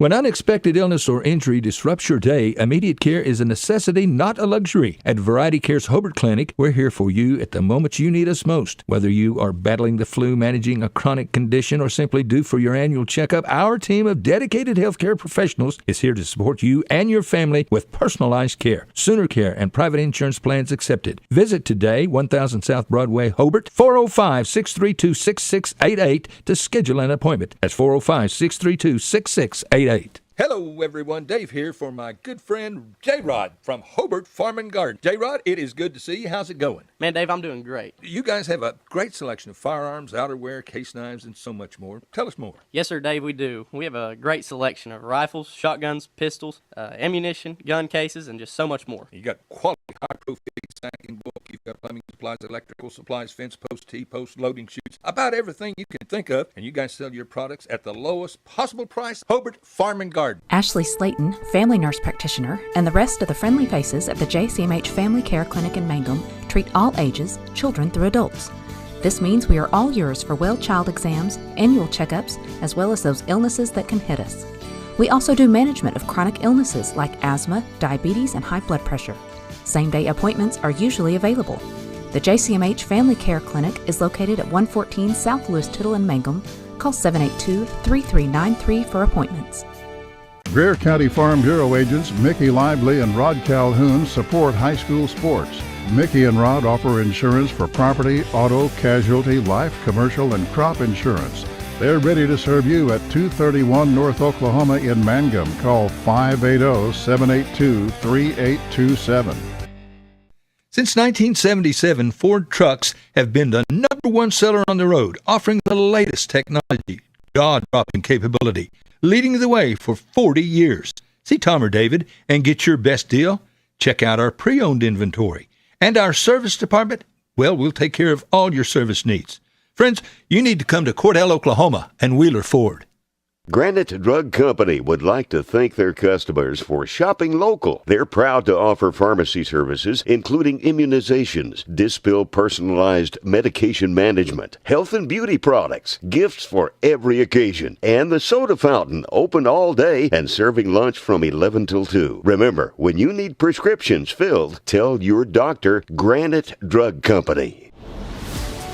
When unexpected illness or injury disrupts your day, immediate care is a necessity, not a luxury. At Variety Care's Hobart Clinic, we're here for you at the moments you need us most. Whether you are battling the flu, managing a chronic condition, or simply due for your annual checkup, our team of dedicated healthcare professionals is here to support you and your family with personalized care, Sooner Care, and private insurance plans accepted. Visit today, 1000 South Broadway, Hobart, 405-632-6688 to schedule an appointment. That's 405-632-6688. Hello, everyone. Dave here for my good friend J-Rod from Hobart Farm and Garden. J-Rod, it is good to see you. How's it going? Man, Dave, I'm doing great. You guys have a great selection of firearms, outerwear, case knives, and so much more. Tell us more. Yes, sir, Dave, we do. We have a great selection of rifles, shotguns, pistols, ammunition, gun cases, and just so much more. You got quality, high-profile stacking book. You've got plumbing supplies, electrical supplies, fence posts, T-posts, loading chutes, about everything you can think of. And you guys sell your products at the lowest possible price. Hobart Farm and Garden. Ashley Slayton, family nurse practitioner, and the rest of the friendly faces at the JCMH Family Care Clinic in Mangum treat all ages, children through adults. This means we are all yours for well child exams, annual checkups, as well as those illnesses that can hit us. We also do management of chronic illnesses like asthma, diabetes, and high blood pressure. Same-day appointments are usually available. The JCMH Family Care Clinic is located at 114 South Lewis Tittle in Mangum. Call 782-3393 for appointments. Greer County Farm Bureau agents Mickey Lively and Rod Calhoun support high school sports. Mickey and Rod offer insurance for property, auto, casualty, life, commercial, and crop insurance. They're ready to serve you at 231 North Oklahoma in Mangum. Call 580-782-3827. Since 1977, Ford trucks have been the number one seller on the road, offering the latest technology, jaw-dropping capability, leading the way for 40 years. See Tom or David and get your best deal? Check out our pre-owned inventory. And our service department, well, we'll take care of all your service needs. Friends, you need to come to Cordell, Oklahoma and Wheeler Ford. Granite Drug Company would like to thank their customers for shopping local. They're proud to offer pharmacy services, including immunizations, Dispill personalized medication management, health and beauty products, gifts for every occasion, and the soda fountain, open all day and serving lunch from 11 till 2. Remember, when you need prescriptions filled, tell your doctor Granite Drug Company.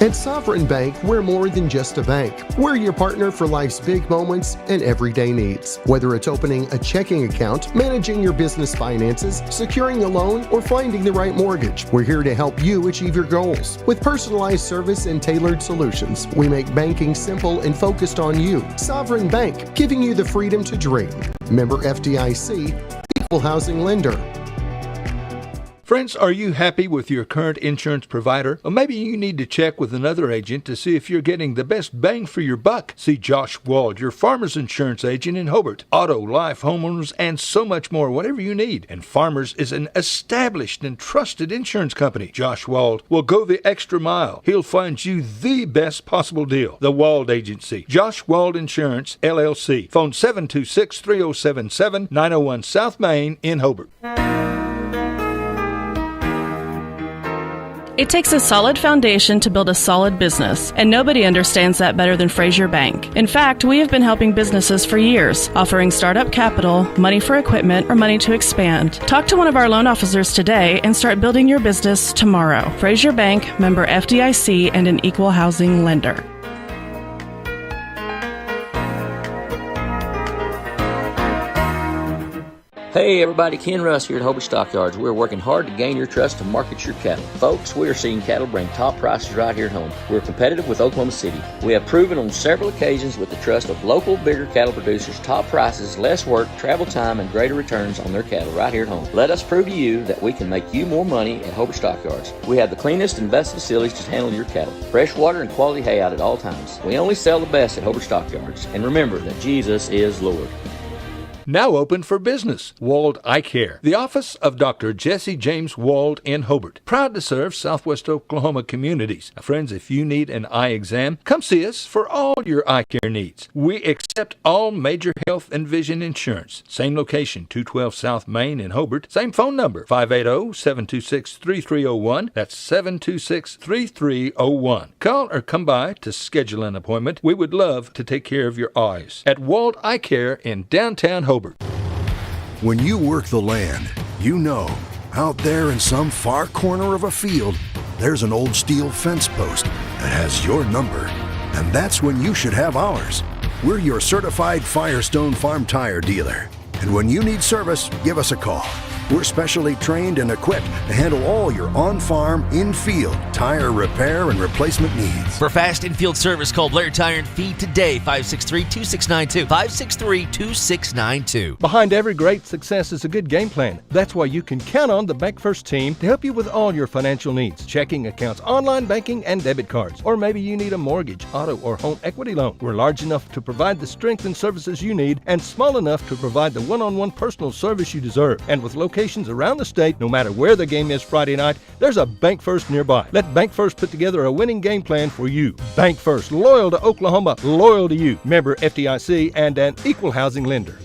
At Sovereign Bank, we're more than just a bank. We're your partner for life's big moments and everyday needs. Whether it's opening a checking account, managing your business finances, securing a loan, or finding the right mortgage, we're here to help you achieve your goals. With personalized service and tailored solutions, we make banking simple and focused on you. Sovereign Bank, giving you the freedom to dream. Member FDIC, Equal Housing Lender. Friends, are you happy with your current insurance provider? Or maybe you need to check with another agent to see if you're getting the best bang for your buck. See Josh Wald, your Farmers Insurance agent in Hobart. Auto, life, homeowners, and so much more, whatever you need. And Farmers is an established and trusted insurance company. Josh Wald will go the extra mile. He'll find you the best possible deal. The Wald Agency. Josh Wald Insurance, LLC. Phone 726-3077, 901 South Main in Hobart. It takes a solid foundation to build a solid business, and nobody understands that better than Frazier Bank. In fact, we have been helping businesses for years, offering startup capital, money for equipment, or money to expand. Talk to one of our loan officers today and start building your business tomorrow. Frazier Bank, member FDIC, and an equal housing lender. Hey everybody, Ken Russ here at Hobart Stockyards. We're working hard to gain your trust to market your cattle. Folks, we are seeing cattle bring top prices right here at home. We're competitive with Oklahoma City. We have proven on several occasions with the trust of local, bigger cattle producers, top prices, less work, travel time, and greater returns on their cattle right here at home. Let us prove to you that we can make you more money at Hobart Stockyards. We have the cleanest and best facilities to handle your cattle. Fresh water and quality hay out at all times. We only sell the best at Hobart Stockyards. And remember that Jesus is Lord. Now open for business. Wald Eye Care. The office of Dr. Jesse James Wald in Hobart. Proud to serve Southwest Oklahoma communities. Now, friends, if you need an eye exam, come see us for all your eye care needs. We accept all major health and vision insurance. Same location, 212 South Main in Hobart. Same phone number, 580-726-3301. That's 726-3301. Call or come by to schedule an appointment. We would love to take care of your eyes at Wald Eye Care in downtown Hobart. When you work the land, you know, out there in some far corner of a field, there's an old steel fence post that has your number. And that's when you should have ours. We're your certified Firestone Farm Tire dealer. And when you need service, give us a call. We're specially trained and equipped to handle all your on-farm, in-field tire repair and replacement needs. For fast in-field service, call Blair Tire and Feed today, 563-2692, 563-2692. Behind every great success is a good game plan. That's why you can count on the Bank First team to help you with all your financial needs. Checking accounts, online banking, and debit cards. Or maybe you need a mortgage, auto, or home equity loan. We're large enough to provide the strength and services you need and small enough to provide the one-on-one personal service you deserve. And with locations around the state, no matter where the game is Friday night, there's a Bank First nearby. Let Bank First put together a winning game plan for you. Bank First, loyal to Oklahoma, loyal to you. Member FDIC and an equal housing lender.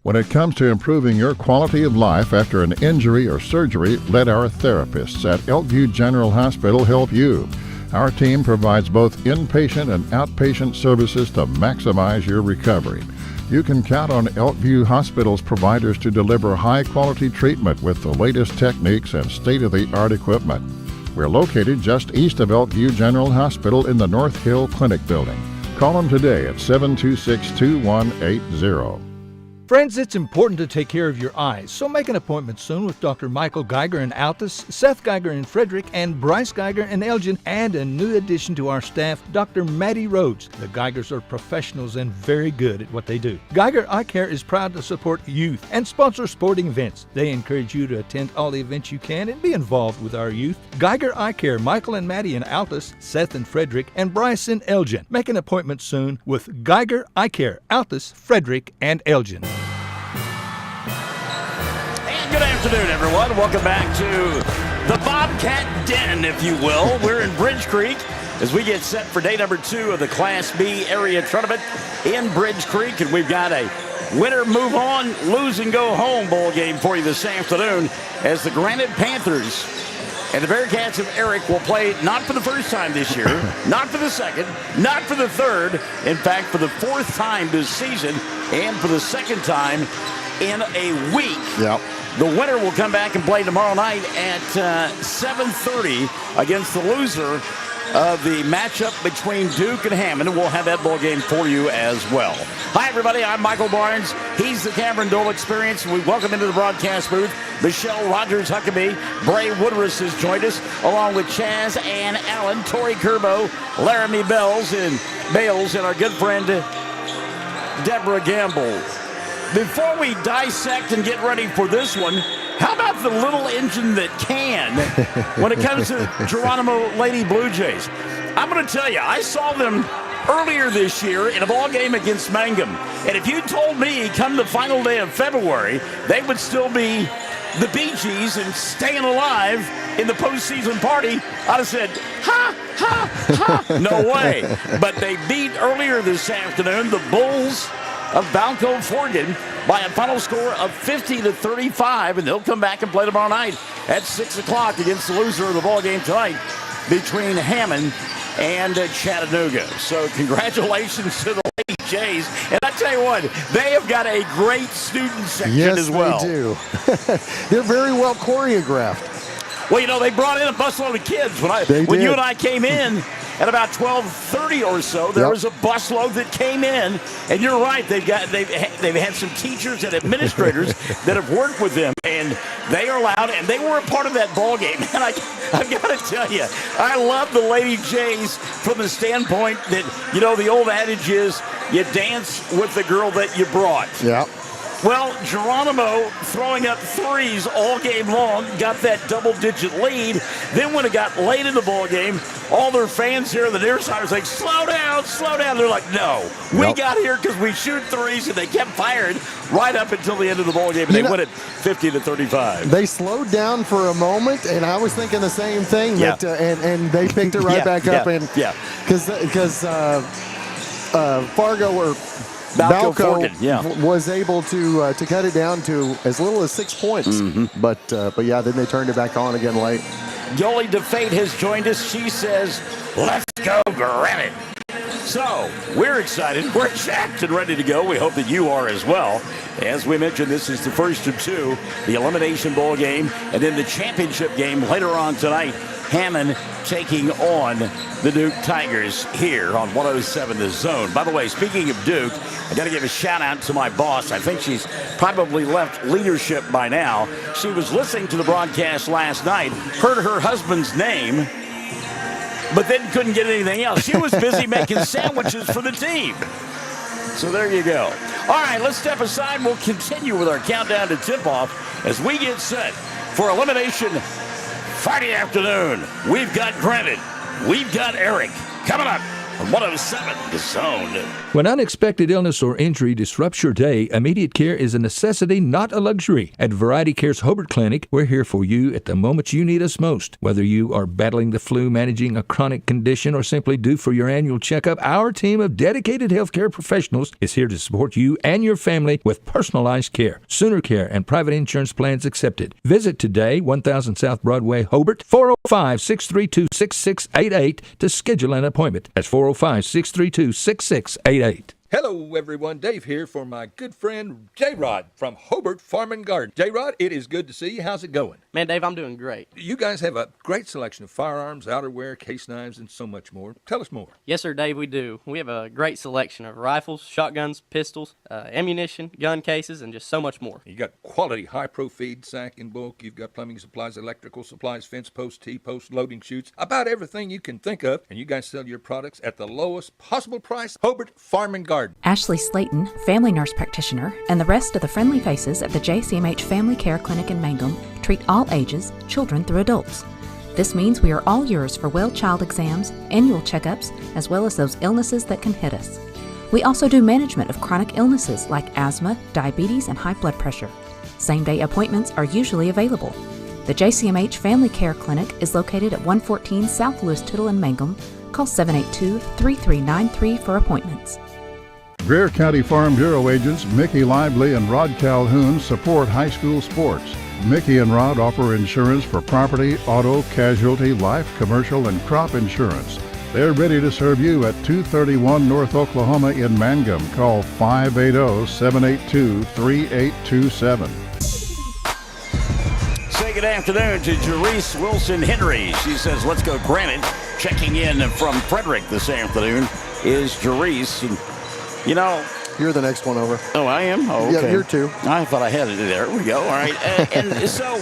When it comes to improving your quality of life after an injury or surgery, let our therapists at Elkview General Hospital help you. Our team provides both inpatient and outpatient services to maximize your recovery. You can count on Elkview Hospital's providers to deliver high-quality treatment with the latest techniques and state-of-the-art equipment. We're located just east of Elkview General Hospital in the North Hill Clinic building. Call them today at 726-2180. Friends, it's important to take care of your eyes, so make an appointment soon with Dr. Michael Geiger in Altus, Seth Geiger in Frederick, and Bryce Geiger in Elgin, and a new addition to our staff, Dr. Maddie Rhodes. The Geigers are professionals and very good at what they do. Geiger Eye Care is proud to support youth and sponsor sporting events. They encourage you to attend all the events you can and be involved with our youth. Geiger Eye Care, Michael and Maddie in Altus, Seth in Frederick, and Bryce in Elgin. Make an appointment soon with Geiger Eye Care, Altus, Frederick, and Elgin. Good afternoon, everyone. Welcome back to the Bobcat Den, if you will. We're in Bridge Creek as we get set for day number 2 of the Class B area tournament in Bridge Creek. And we've got a winner move on, lose and go home bowl game for you this afternoon as the Granite Panthers and the Bearcats of Erick will play not for the first time this year, not for the second, not for the third, in fact, for the 4th time this season and for the second time in a week. Yep. The winner will come back and play tomorrow night at 7:30 against the loser of the matchup between Duke and Hammond, and we'll have that ball game for you as well. Hi, everybody. I'm Michael Barnes. He's the Cameron Dole Experience. We welcome into the broadcast booth Michelle Rogers-Huckabee. Bray Woodruss has joined us, along with Chaz and Allen, Tori Kerbo, Laramie Bales, and our good friend Deborah Gamble. Before we dissect and get ready for this one, how about the little engine that can when it comes to Geronimo Lady Blue Jays? I'm going to tell you, I saw them earlier this year in a ball game against Mangum. And if you told me come the final day of February, they would still be the Bee Gees and staying alive in the postseason party, I'd have said, ha, ha, ha. No way. But they beat earlier this afternoon the Bulls of Balco Forgan by a final score of 50-35, and they'll come back and play tomorrow night at 6 o'clock against the loser of the ball game tonight between Hammond and Chattanooga. So congratulations to the Lady Jays. And I tell you what, they have got a great student section as well. Yes, they do. They're very well choreographed. Well, you know, they brought in a busload of kids. When you and I came in at about 12:30 or so, there was a busload that came in. And you're right, they've had some teachers and administrators that have worked with them, and they are loud, and they were a part of that ball game. And I've got to tell you, I love the Lady Jays from the standpoint that, you know, the old adage is you dance with the girl that you brought. Yeah. Well, Geronimo throwing up threes all game long, got that double-digit lead. Then when it got late in the ball game, all their fans here on the near side are like, slow down, slow down. They're like, no, we got here because we shoot threes, and they kept firing right up until the end of the ball game, and they win it 50-35. They slowed down for a moment, and I was thinking the same thing. That, and they picked it right back up, and because Fargo or Balco was able to cut it down to as little as 6 points. Mm-hmm. But then they turned it back on again late. Yoli DeFate has joined us. She says, let's go Granite. So, we're excited. We're jacked and ready to go. We hope that you are as well. As we mentioned, this is the first of two, the Elimination Bowl game, and then the championship game later on tonight. Hammond taking on the Duke Tigers here on 107 The Zone. By the way, speaking of Duke, I got to give a shout out to my boss. I think she's probably left leadership by now. She was listening to the broadcast last night, heard her husband's name, but then couldn't get anything else. She was busy making sandwiches for the team. So there you go. All right, let's step aside. We'll continue with our countdown to tip-off as we get set for Elimination Friday afternoon. We've got Granite. We've got Erick. Coming up on 107 The Zone. When unexpected illness or injury disrupts your day, immediate care is a necessity, not a luxury. At Variety Care's Hobart Clinic, we're here for you at the moments you need us most. Whether you are battling the flu, managing a chronic condition, or simply due for your annual checkup, our team of dedicated healthcare professionals is here to support you and your family with personalized care, Sooner Care, and private insurance plans accepted. Visit today, 1000 South Broadway, Hobart, 405-632-6688 to schedule an appointment. That's 405-632-6688. Hello, everyone. Dave here for my good friend J-Rod from Hobart Farm and Garden. J-Rod, it is good to see you. How's it going? Man, Dave, I'm doing great. You guys have a great selection of firearms, outerwear, case knives, and so much more. Tell us more. Yes, sir, Dave, we do. We have a great selection of rifles, shotguns, pistols, ammunition, gun cases, and just so much more. You got quality high-pro feed, sack in bulk. You've got plumbing supplies, electrical supplies, fence posts, T-posts, loading chutes, about everything you can think of. And you guys sell your products at the lowest possible price. Hobart Farm and Garden. Ashley Slayton, family nurse practitioner, and the rest of the friendly faces at the JCMH Family Care Clinic in Mangum treat all ages, children through adults. This means we are all yours for well child exams, annual checkups, as well as those illnesses that can hit us. We also do management of chronic illnesses like asthma, diabetes, and high blood pressure. Same-day appointments are usually available. The JCMH Family Care Clinic is located at 114 South Lewis Tittle in Mangum. Call 782-3393 for appointments. Greer County Farm Bureau agents Mickey Lively and Rod Calhoun support high school sports. Mickey and Rod offer insurance for property, auto, casualty, life, commercial, and crop insurance. They're ready to serve you at 231 North Oklahoma in Mangum. Call 580-782-3827. Say good afternoon to Jerice Wilson Henry. She says, let's go Granite. Checking in from Frederick this afternoon is Jerice. And you know, you're the next one over. Oh, I am? Oh, okay. Yeah, you're two. I thought I had it. There we go. All right. And so,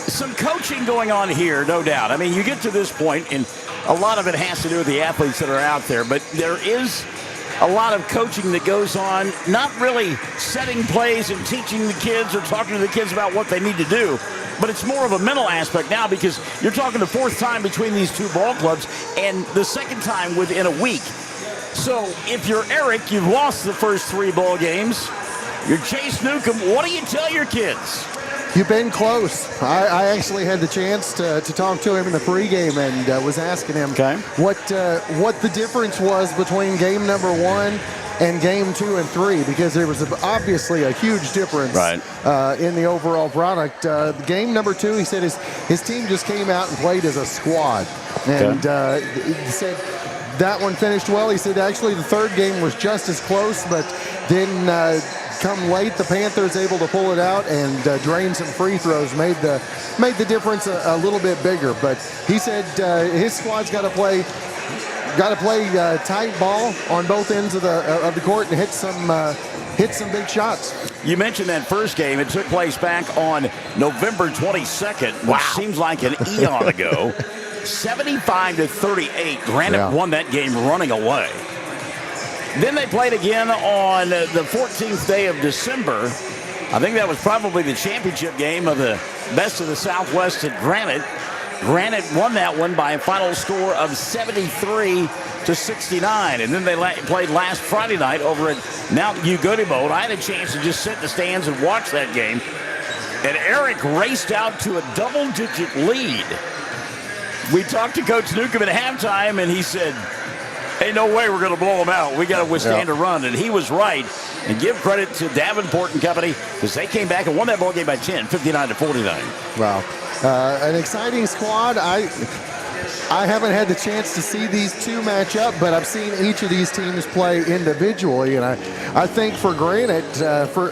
some coaching going on here, no doubt. I mean, you get to this point, and a lot of it has to do with the athletes that are out there, but there is a lot of coaching that goes on, not really setting plays and teaching the kids or talking to the kids about what they need to do, but it's more of a mental aspect now because you're talking the fourth time between these two ball clubs and the second time within a week. So if you're Erick, you've lost the first three ball games. You're Chase Newcomb. What do you tell your kids? You've been close. I actually had the chance to talk to him in the pregame and was asking him what the difference was between game number 1 and game 2 and 3, because there was obviously a huge difference in the overall product. Game number 2, he said his team just came out and played as a squad. And he said that one finished well. He said actually the third game was just as close, but then come late, the Panthers able to pull it out and drain some free throws, made the difference a little bit bigger. But he said his squad's got to play tight ball on both ends of the court and hit some big shots. You mentioned that first game. It took place back on November 22nd, which seems like an eon ago. 75-38. Granite won that game running away. Then they played again on the 14th day of December. I think that was probably the championship game of the Best of the Southwest at Granite. Granite won that one by a final score of 73-69. And then they played last Friday night over at Mount Ugodibo. And I had a chance to just sit in the stands and watch that game. And Erick raced out to a double-digit lead. We talked to Coach Newcomb at halftime, and he said, ain't no way we're going to blow them out. We got to withstand a run. And he was right. And give credit to Davenport and company because they came back and won that ball game by 10, 59-49. Wow. An exciting squad. I haven't had the chance to see these two match up, but I've seen each of these teams play individually. And I think for Granite, for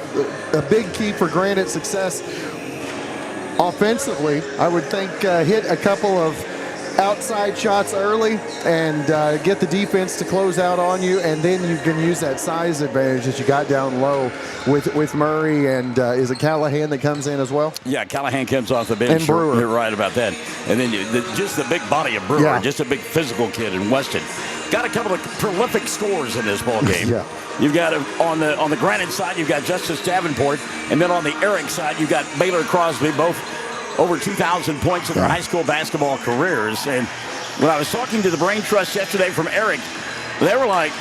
a big key for Granite's success offensively, I would think hit a couple of outside shots early and get the defense to close out on you, and then you can use that size advantage that you got down low with Murray and is it Callahan that comes in as well? Yeah, Callahan comes off the bench. And Brewer. You're right about that. And then just the big body of Brewer, just a big physical kid in Weston. Got a couple of prolific scores in this ball game. You've got on the Granite side, you've got Justice Davenport, and then on the Erick side, you've got Baylor Crosby, both over 2,000 points in their high school basketball careers. And when I was talking to the Brain Trust yesterday from Erick, they were like,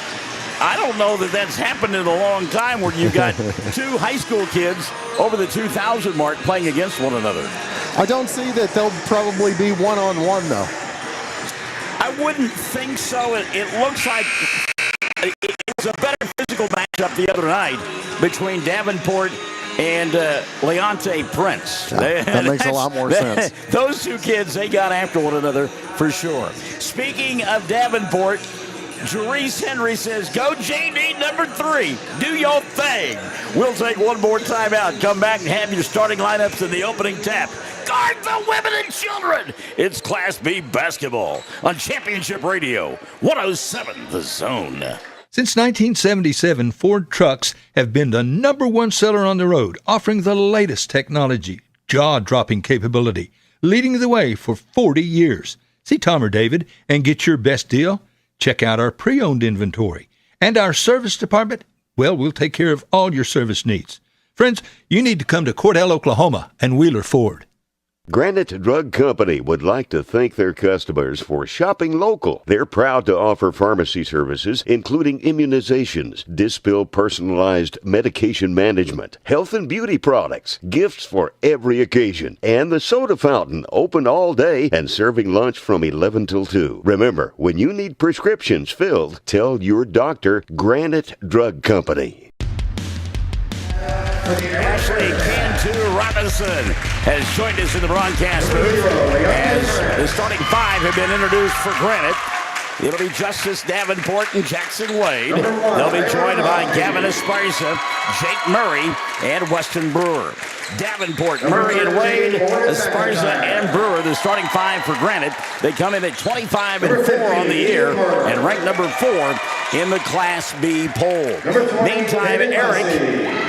I don't know that that's happened in a long time where you've got two high school kids over the 2,000 mark playing against one another. I don't see that they'll probably be one-on-one, though. I wouldn't think so. It looks like it was a better physical matchup the other night between Davenport and Leonte Prince. That makes a lot more sense. Those two kids, they got after one another for sure. Speaking of Davenport, Jerice Henry says, go JD number 3. Do your thing. We'll take one more timeout. Come back and have your starting lineups in the opening tap. Guard the women and children. It's Class B basketball on Championship Radio, 107 The Zone. Since 1977, Ford trucks have been the #1 seller on the road, offering the latest technology, jaw-dropping capability, leading the way for 40 years. See Tom or David and get your best deal? Check out our pre-owned inventory. And our service department? Well, we'll take care of all your service needs. Friends, you need to come to Cordell, Oklahoma and Wheeler Ford. Granite Drug Company would like to thank their customers for shopping local. They're proud to offer pharmacy services, including immunizations, Dispill personalized medication management, health and beauty products, gifts for every occasion, and the soda fountain, open all day and serving lunch from 11 till 2. Remember, when you need prescriptions filled, tell your doctor Granite Drug Company. Ashley Cantu Robinson has joined us in the broadcast booth as the starting 5 have been introduced for Granite. It'll be Justice Davenport and Jackson Wade. They'll be joined by Gavin Esparza, Jake Murray, and Weston Brewer. Davenport, Murray, and Wade, Esparza, and Brewer, the starting 5 for Granite. They come in at 25-4 on the year and ranked number 4 in the Class B poll. Meantime, Erick,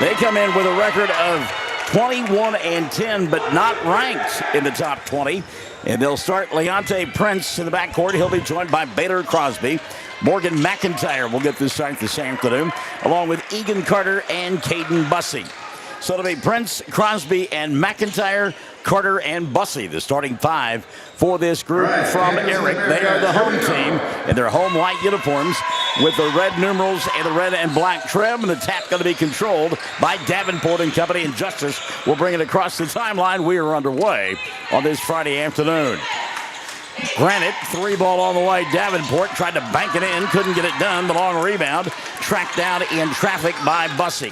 they come in with a record of 21-10, but not ranked in the top 20. And they'll start Leonte Prince in the backcourt. He'll be joined by Baylor Crosby. Morgan McIntyre will get this start this afternoon, along with Egan Carter and Caden Bussey. So it'll be Prince, Crosby, and McIntyre, Carter, and Bussey, the starting 5 for this group from Erick. They are the home team in their home white uniforms with the red numerals and the red and black trim. And the tap going to be controlled by Davenport and company, and Justice will bring it across the timeline. We are underway on this Friday afternoon. Granite, 3-ball on the way. Davenport tried to bank it in, couldn't get it done. The long rebound tracked down in traffic by Bussey.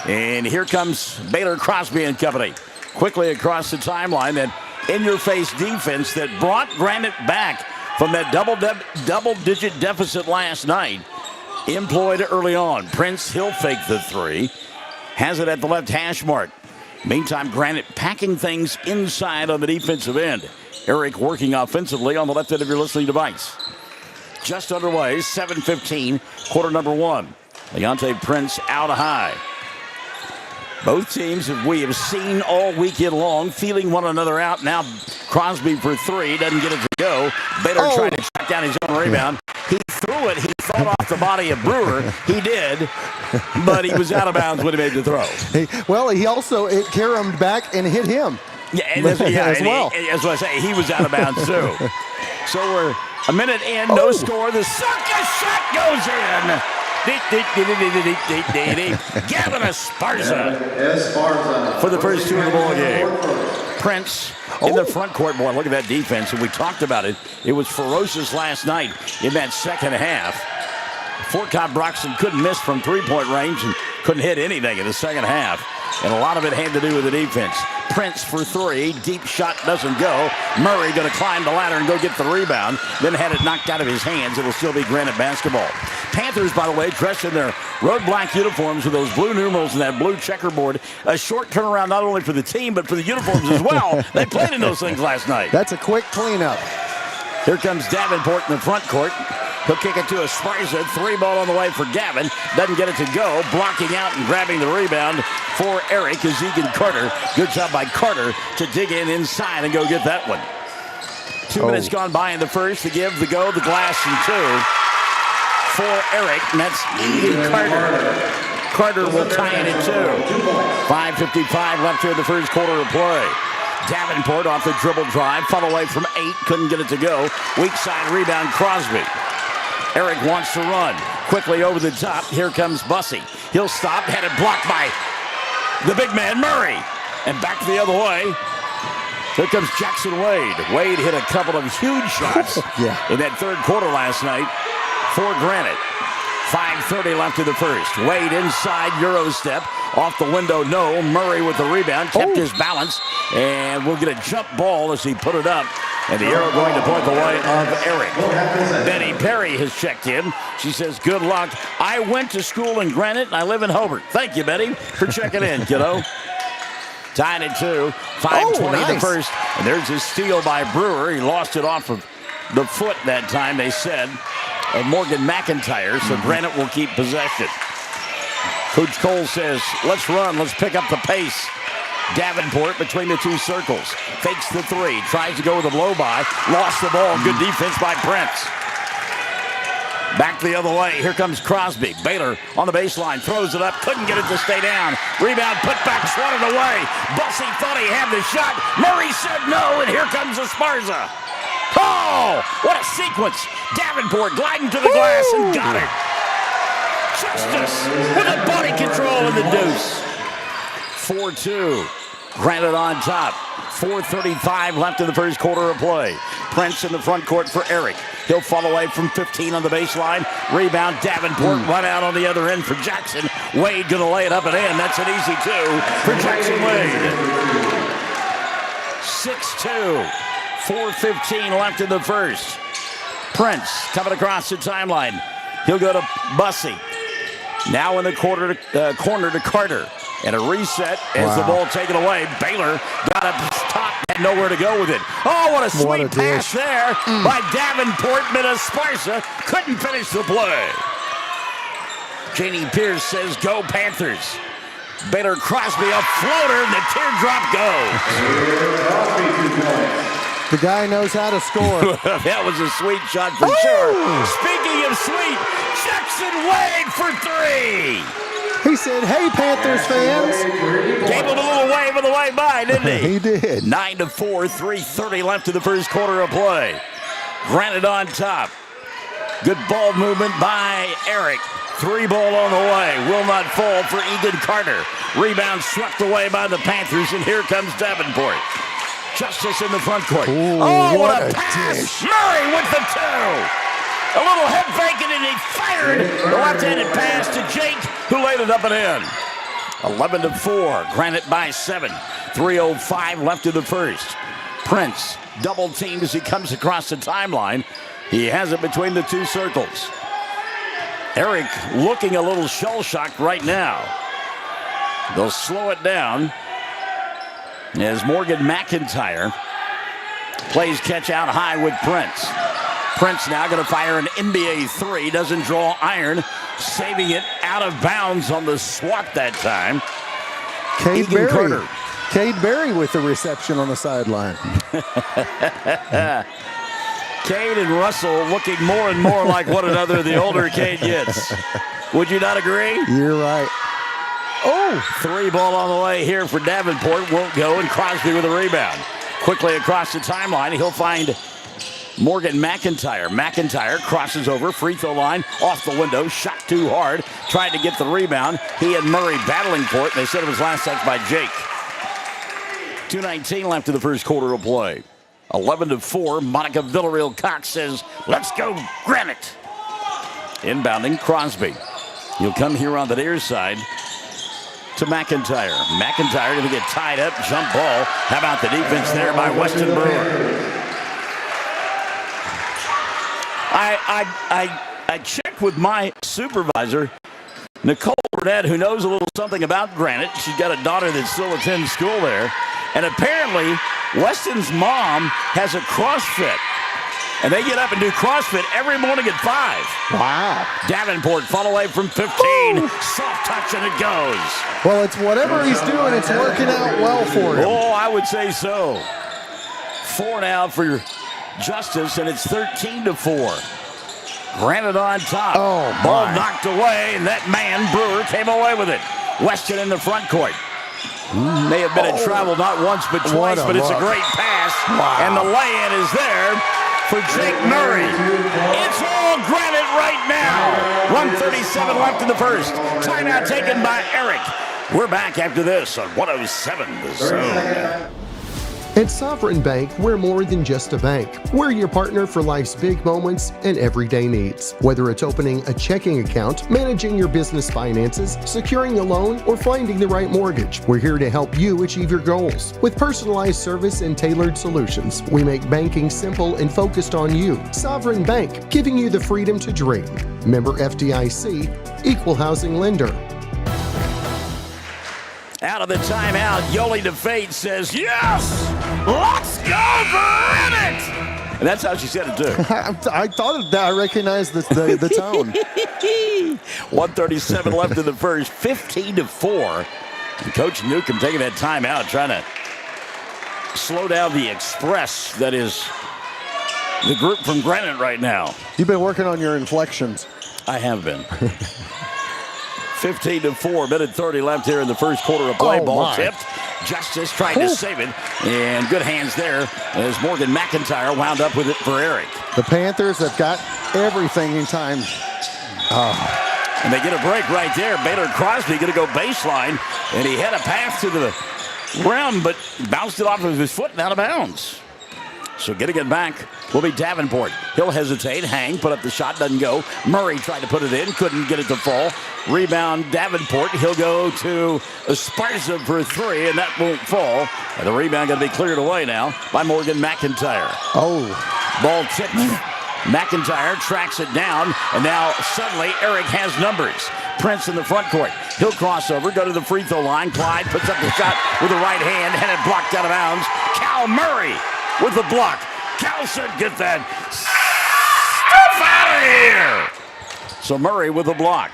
And here comes Baylor Crosby and company. Quickly across the timeline, that in-your-face defense that brought Granite back from that double-digit deficit last night. Employed early on. Prince, he'll fake the 3. Has it at the left hash mark. Meantime, Granite packing things inside on the defensive end. Erick working offensively on the left end of your listening device. Just underway, 7:15, quarter number 1. Leonte Prince out high. Both teams we have seen all weekend long, feeling one another out. Now Crosby for 3, doesn't get it to go. Baylor trying to track down his own rebound. He threw it. He thought off the body of Brewer. He did, but he was out of bounds when he made the throw. He also, it caromed back and hit him. Yeah, and as well. As I say, he was out of bounds too. So we're a minute in, no score. The circus shot goes in. Gavin Esparza for the first two of the ball game. Prince in the front court. Boy, look at that defense. And we talked about it. It was ferocious last night in that second half. Fort Todd Broxton couldn't miss from three-point range and couldn't hit anything in the second half. And a lot of it had to do with the defense. Prince for three. Deep shot doesn't go. Murray going to climb the ladder and go get the rebound. Then had it knocked out of his hands. It'll still be Granite basketball. Panthers, by the way, dressed in their road black uniforms with those blue numerals and that blue checkerboard. A short turnaround not only for the team, but for the uniforms as well. They played in those things last night. That's a quick cleanup. Here comes Davenport in the front court. He'll kick it to Esparza. Three ball on the way for Gavin. Doesn't get it to go. Blocking out and grabbing the rebound for Erick is Egan Carter. Good job by Carter to dig inside and go get that one. 2 minutes gone by in the first. The give, the go, the glass, and two for Erick. And that's Egan Carter. Carter will tie it at two. 5:55 left here in the first quarter of play. Davenport off the dribble drive. Fought away from 8. Couldn't get it to go. Weak side rebound, Crosby. Erick wants to run. Quickly over the top. Here comes Bussey. He'll stop. Had it blocked by the big man, Murray. And back the other way. Here comes Jackson Wade. Wade hit a couple of huge shots in that third quarter last night for Granite. 5:30 left in the first. Wade inside, Euro step. Off the window, no. Murray with the rebound. Kept his balance. And we'll get a jump ball as he put it up. And the arrow going to point the way of Erick. Betty Perry has checked in. She says, good luck. I went to school in Granite, and I live in Hobart. Thank you, Betty, for checking in, kiddo. Tied at 2. 5:20 in the first. And there's his steal by Brewer. He lost it off of the foot that time, they said, of Morgan McIntyre. So Granite will keep possession. Coach Cole says, let's run. Let's pick up the pace. Davenport between the two circles. Fakes the three. Tries to go with a blow-by. Lost the ball. Good defense by Prince. Back the other way. Here comes Crosby. Baylor on the baseline. Throws it up. Couldn't get it to stay down. Rebound put back. Swatted away. Bussey thought he had the shot. Murray said no. And here comes Esparza. Oh! What a sequence. Davenport gliding to the glass and got it. Justice with a body control in the deuce. 4-2. Granite on top. 4:35 left in the first quarter of play. Prince in the front court for Erick. He'll fall away from 15 on the baseline. Rebound, Davenport run out on the other end for Jackson. Wade going to lay it up and in. That's an easy two for Jackson Wade. 6-2. 4:15 left in the first. Prince coming across the timeline. He'll go to Bussey. Now in the corner to Carter. And a reset as the ball taken away. Baylor got up top, had nowhere to go with it. Oh, what a sweet pass there by Davenport, but Esparza couldn't finish the play. Janie Pierce says, go Panthers. Baylor Crosby, a floater, and the teardrop goes. The guy knows how to score. That was a sweet shot for sure. Speaking of sweet, Jackson Wade for three. He said, hey, Panthers fans. Gave him a little wave on the way by, didn't he? He did. 9-4, 3:30 left in the first quarter of play. Granite on top. Good ball movement by Erick. Three ball on the way. Will not fall for Egan Carter. Rebound swept away by the Panthers, and here comes Davenport. Justice in the front court. Ooh, what a pass. Dish. Murray with the two. A little head fake, and he fired the left-handed pass to Jake, who laid it up and in. 11-4, Granite by 7. 3:05 left in the first. Prince double teamed as he comes across the timeline. He has it between the two circles. Erick looking a little shell-shocked right now. They'll slow it down as Morgan McIntyre plays catch out high with Prince. Prince now going to fire an NBA three. Doesn't draw iron. Saving it out of bounds on the swat that time. Cade Berry. Cade Berry with the reception on the sideline. Cade and Russell looking more and more like one another the older Cade gets. Would you not agree? You're right. Oh! 3 ball on the way here for Davenport. Won't go, and Crosby with a rebound. Quickly across the timeline, he'll find Morgan McIntyre. McIntyre crosses over, free throw line, off the window, shot too hard, tried to get the rebound. He and Murray battling for it, and they said it was last touch by Jake. 2:19 left in the first quarter of play. 11-4, Monica Villarreal Cox says, let's go Granite. Inbounding Crosby. He'll come here on the near side to McIntyre. McIntyre going to get tied up, jump ball. How about the defense there by Weston Brewer? I checked with my supervisor, Nicole Burnett, who knows a little something about Granite. She's got a daughter that still attends school there. And apparently, Weston's mom has a CrossFit. And they get up and do CrossFit every morning at 5. Wow. Davenport fall away from 15. Ooh. Soft touch and it goes. Well, it's whatever he's doing, it's working out well for him. Oh, I would say so. 4 now for Justice, and it's 13-4. Granite on top. Oh, ball knocked away, and that man, Brewer, came away with it. Weston in the front court. May have been a travel not once but twice, but it's a great pass. Wow. And the lay-in is there for Jake Murray. It's all Granite right now. 1:37 left in the first. Timeout taken by Erick. We're back after this on 107 The Zone. At Sovereign Bank, we're more than just a bank. We're your partner for life's big moments and everyday needs. Whether it's opening a checking account, managing your business finances, securing a loan, or finding the right mortgage, we're here to help you achieve your goals. With personalized service and tailored solutions, we make banking simple and focused on you. Sovereign Bank, giving you the freedom to dream. Member FDIC, equal housing lender. Out of the timeout, Yoli DeFate says, yes, let's go Granite! And that's how she said it, too. I thought of that. I recognized the tone. 1:37 left in the first, 15-4. And Coach Newcomb taking that timeout, trying to slow down the express that is the group from Granite right now. You've been working on your inflections. I have been. 15-4, minute 30 left here in the first quarter of play. Ball tipped. Justice trying to save it. And good hands there as Morgan McIntyre wound up with it for Erick. The Panthers have got everything in time. And they get a break right there. Baylor Crosby going to go baseline. And he had a pass to the ground, but bounced it off of his foot and out of bounds. So getting it back will be Davenport. He'll hesitate, hang, put up the shot, doesn't go. Murray tried to put it in, couldn't get it to fall. Rebound Davenport. He'll go to Esparza for 3, and that won't fall. And the rebound going to be cleared away now by Morgan McIntyre. Oh. Ball tipped. McIntyre tracks it down, and now suddenly Erick has numbers. Prince in the front court. He'll cross over, go to the free throw line. Clyde puts up the shot with the right hand, had it blocked out of bounds. Cal Murray with the block. Cal said, get that stuff out of here. So Murray with the block.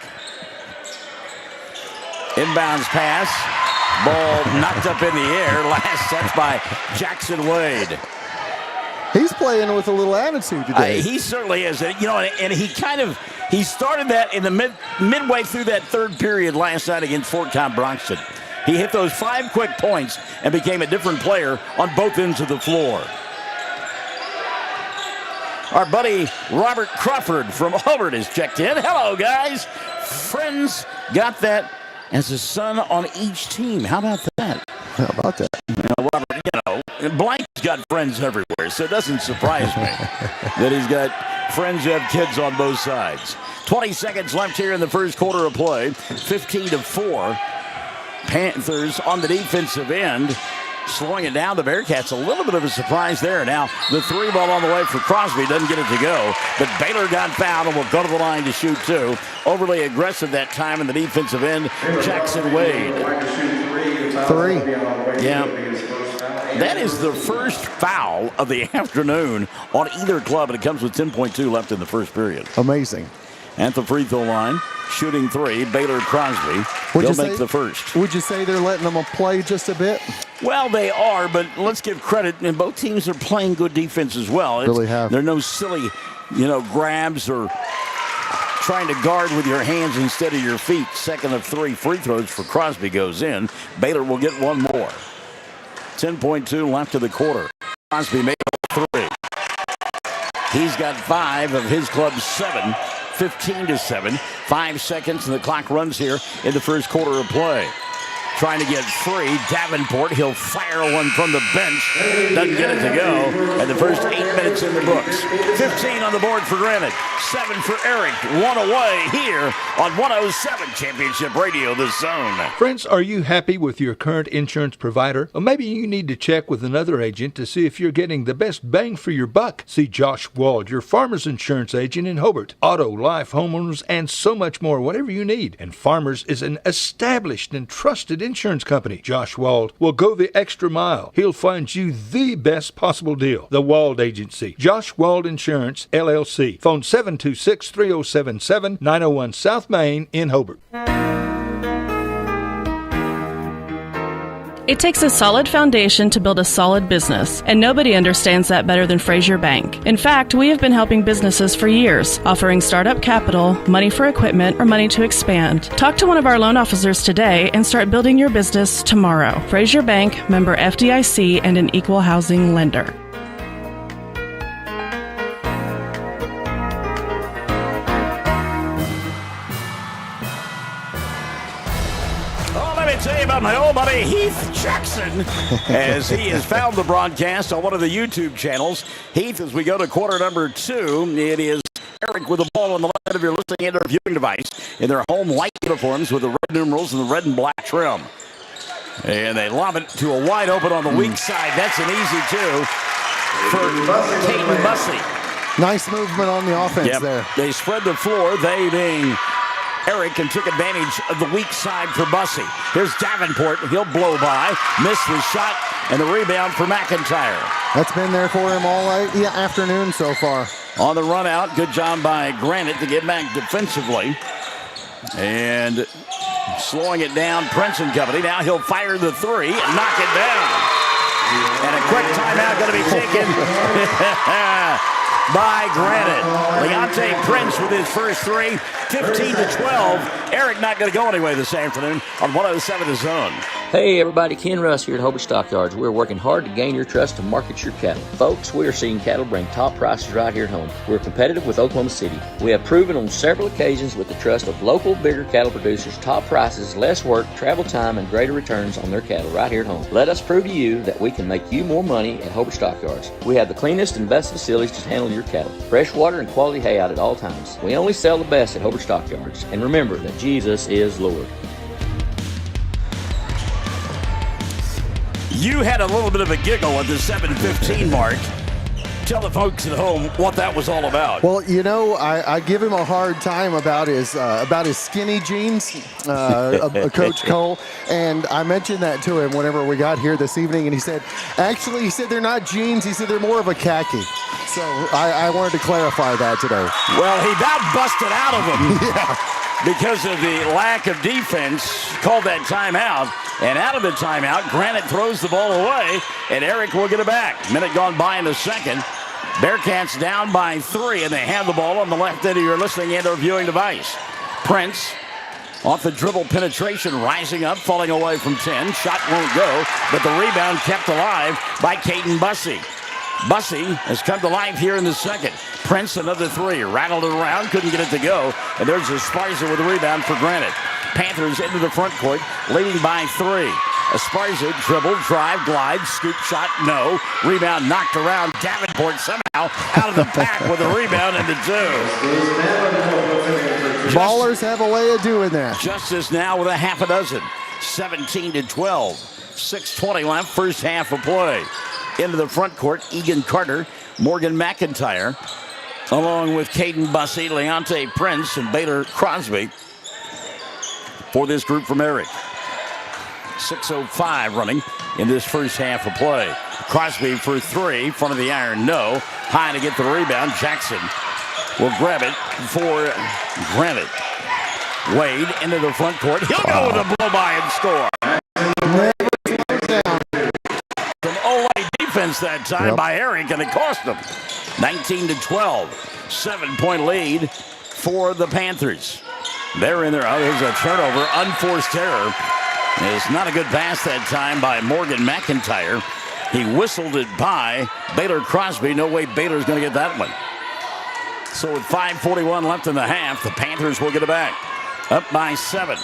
Inbounds pass. Ball knocked up in the air. Last touch by Jackson Wade. He's playing with a little attitude today. He certainly is. And he started that in the midway through that third period last night against Fort Town Bronxton. He hit those 5 quick points and became a different player on both ends of the floor. Our buddy Robert Crawford from Hubbard has checked in. Hello, guys. Friends got that as a son on each team. How about that? How about that? Robert, Blank's got friends everywhere, so it doesn't surprise me that he's got friends who have kids on both sides. 20 seconds left here in the first quarter of play. 15-4. Panthers on the defensive end. Slowing it down, the Bearcats, a little bit of a surprise there. Now, the 3 ball on the way for Crosby, doesn't get it to go. But Baylor got fouled and will go to the line to shoot 2. Overly aggressive that time in the defensive end, Jackson Wade. 3. Yeah. That is the first foul of the afternoon on either club, and it comes with 10.2 left in the first period. Amazing. At the free throw line, shooting 3, Baylor Crosby. He'll make the first. Would you say they're letting them play just a bit? Well, they are, but let's give credit. And both teams are playing good defense as well. Really have. There are no silly, grabs or trying to guard with your hands instead of your feet. Second of 3 free throws for Crosby goes in. Baylor will get one more. 10.2 left of the quarter. Crosby made a 3. He's got 5 of his club's 7. 15-7. 5 seconds and the clock runs here in the first quarter of play. Trying to get free. Davenport, he'll fire one from the bench. Doesn't get it to go. And the first 8 minutes in the books. 15 on the board for Granite. 7 for Erick. 1 away here on 107 Championship Radio, The Zone. Friends, are you happy with your current insurance provider? Or maybe you need to check with another agent to see if you're getting the best bang for your buck. See Josh Wald, your Farmers Insurance agent in Hobart. Auto, life, homeowners, and so much more, whatever you need. And Farmers is an established and trusted insurance company. Josh Wald will go the extra mile. He'll find you the best possible deal. The Wald Agency. Josh Wald Insurance, LLC. Phone 726-3077, 901 South Main in Hobart. It takes a solid foundation to build a solid business, and nobody understands that better than Frazier Bank. In fact, we have been helping businesses for years, offering startup capital, money for equipment, or money to expand. Talk to one of our loan officers today and start building your business tomorrow. Frazier Bank, member FDIC, and an equal housing lender. Tell you about my old buddy Heath Jackson as he has found the broadcast on one of the YouTube channels. Heath, as we go to quarter number 2, it is Erick with the ball on the left of your listening and our viewing device in their home white uniforms with the red numerals and the red and black trim. And they lob it to a wide open on the weak side. That's an easy 2 for Caden Bussey. Nice movement on the offense there. They spread the floor, they being Erick, and took advantage of the weak side for Bussey. Here's Davenport. He'll blow by. Missed the shot, and the rebound for McIntyre. That's been there for him all afternoon so far. On the run out, good job by Granite to get back defensively. And slowing it down, Prince and company. Now he'll fire the 3 and knock it down. And a quick timeout going to be taken by Granite. Leonte Prince with his first 3, 15-12. Erick not going to go anyway this afternoon on 107 The Zone. Hey everybody, Ken Russ here at Hobart Stockyards. We're working hard to gain your trust to market your cattle. Folks, we are seeing cattle bring top prices right here at home. We're competitive with Oklahoma City. We have proven on several occasions with the trust of local, bigger cattle producers, top prices, less work, travel time, and greater returns on their cattle right here at home. Let us prove to you that we can make you more money at Hobart Stockyards. We have the cleanest and best facilities to handle your cattle. Fresh water and quality hay out at all times. We only sell the best at Hobart Stockyards. And remember that Jesus is Lord. You had a little bit of a giggle at the 7:15 mark. Tell the folks at home what that was all about. Well, you know, I give him a hard time about his skinny jeans, Coach Cole, and I mentioned that to him whenever we got here this evening, and he said they're not jeans. He said they're more of a khaki. So I wanted to clarify that today. Well, he about busted out of them. Yeah. Because of the lack of defense, called that timeout. And out of the timeout, Granite throws the ball away, and Erick will get it back. Minute gone by in the second. Bearcats down by 3, and they have the ball on the left end of your listening and or viewing device. Prince, off the dribble penetration, rising up, falling away from 10. Shot won't go, but the rebound kept alive by Caden Bussey. Bussey has come to life here in the second. Prince, another 3, rattled it around, couldn't get it to go. And there's Esparza with a rebound for Granite. Panthers into the front court, leading by 3. Esparza, dribble, drive, glide, scoop shot, no. Rebound knocked around. Davenport somehow out of the pack with a rebound and the 2. Ballers have a way of doing that. Justice now with a half a dozen. 17-12. 6:20 left, first half of play. Into the front court, Egan Carter, Morgan McIntyre, along with Caden Bussey, Leonte Prince, and Baylor Crosby for this group from Erick. 6:05 running in this first half of play. Crosby for 3, front of the iron, no. High to get the rebound. Jackson will grab it for Granite. Wade into the front court. He'll go with a blow-by and score. Some Ole defense that time by Erick, and it cost him. 19-12. 7-point lead. for the Panthers. They're in there. Oh, there's a turnover. Unforced error. It's not a good pass that time by Morgan McIntyre. He whistled it by Baylor Crosby. No way Baylor's going to get that one. So with 5:41 left in the half, the Panthers will get it back. Up by 7.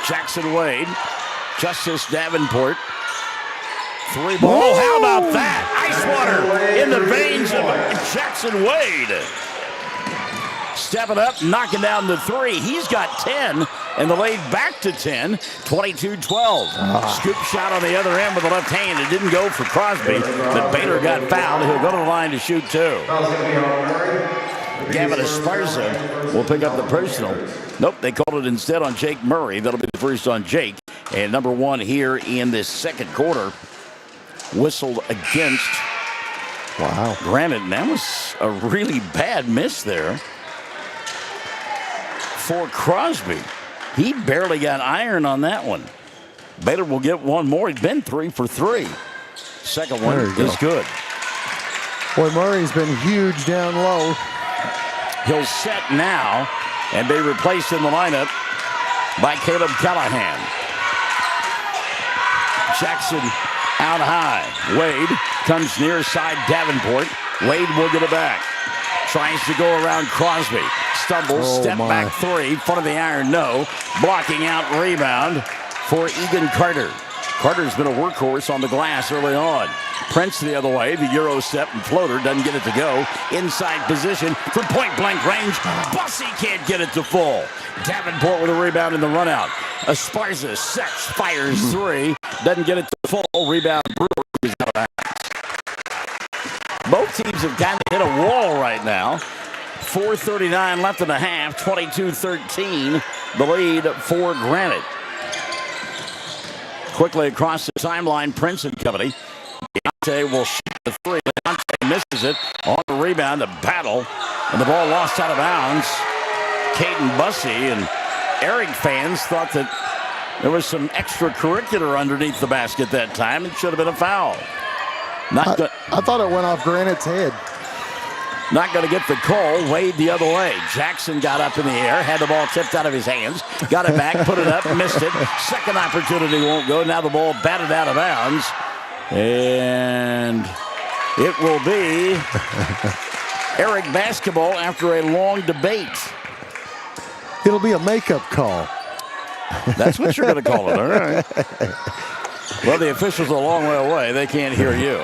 Jackson Wade. Justice Davenport. 3 ball. Oh, how about that? Ice water in the veins of Jackson Wade. Stepping up, knocking down the 3. He's got 10, and the lead back to 10, 22-12. Scoop shot on the other end with the left hand. It didn't go for Crosby, but Baylor got fouled. He'll go to the line to shoot 2. Gavin Esparza will pick up the personal. Nope, they called it instead on Jake Murray. That'll be the first on Jake. And number 1 here in this second quarter. Whistled against Granite. And that was a really bad miss there for Crosby. He barely got iron on that one. Baylor will get one more. He's been 3 for 3. Second one is good. Boy, Murray's been huge down low. He'll set now and be replaced in the lineup by Caleb Callahan. Jackson out high. Wade comes near side Davenport. Wade will get it back. Tries to go around Crosby. Stumbles, step back 3. Front of the iron, no. Blocking out rebound for Egan Carter. Carter's been a workhorse on the glass early on. Prince the other way. The Euro step and floater doesn't get it to go. Inside position from point-blank range. Bussy can't get it to full. Davenport with a rebound in the run-out. Esparza sets, fires 3. Doesn't get it to full. Rebound Brewer is out of bounds. Both teams have kind of hit a wall right now. 4:39 left in the half. 22-13. The lead for Granite. Quickly across the timeline, Prince and company. Deontay will shoot the 3. Deontay misses it on the rebound, the battle, and the ball lost out of bounds. Caden Bussey and Erick fans thought that there was some extracurricular underneath the basket that time. It should have been a foul. I thought it went off Granite's head. Not going to get the call. Wade the other way. Jackson got up in the air, had the ball tipped out of his hands, got it back, put it up, missed it. Second opportunity won't go. Now the ball batted out of bounds. And it will be Erick basketball after a long debate. It'll be a makeup call. That's what you're going to call it, all right. Well, the officials are a long way away. They can't hear you.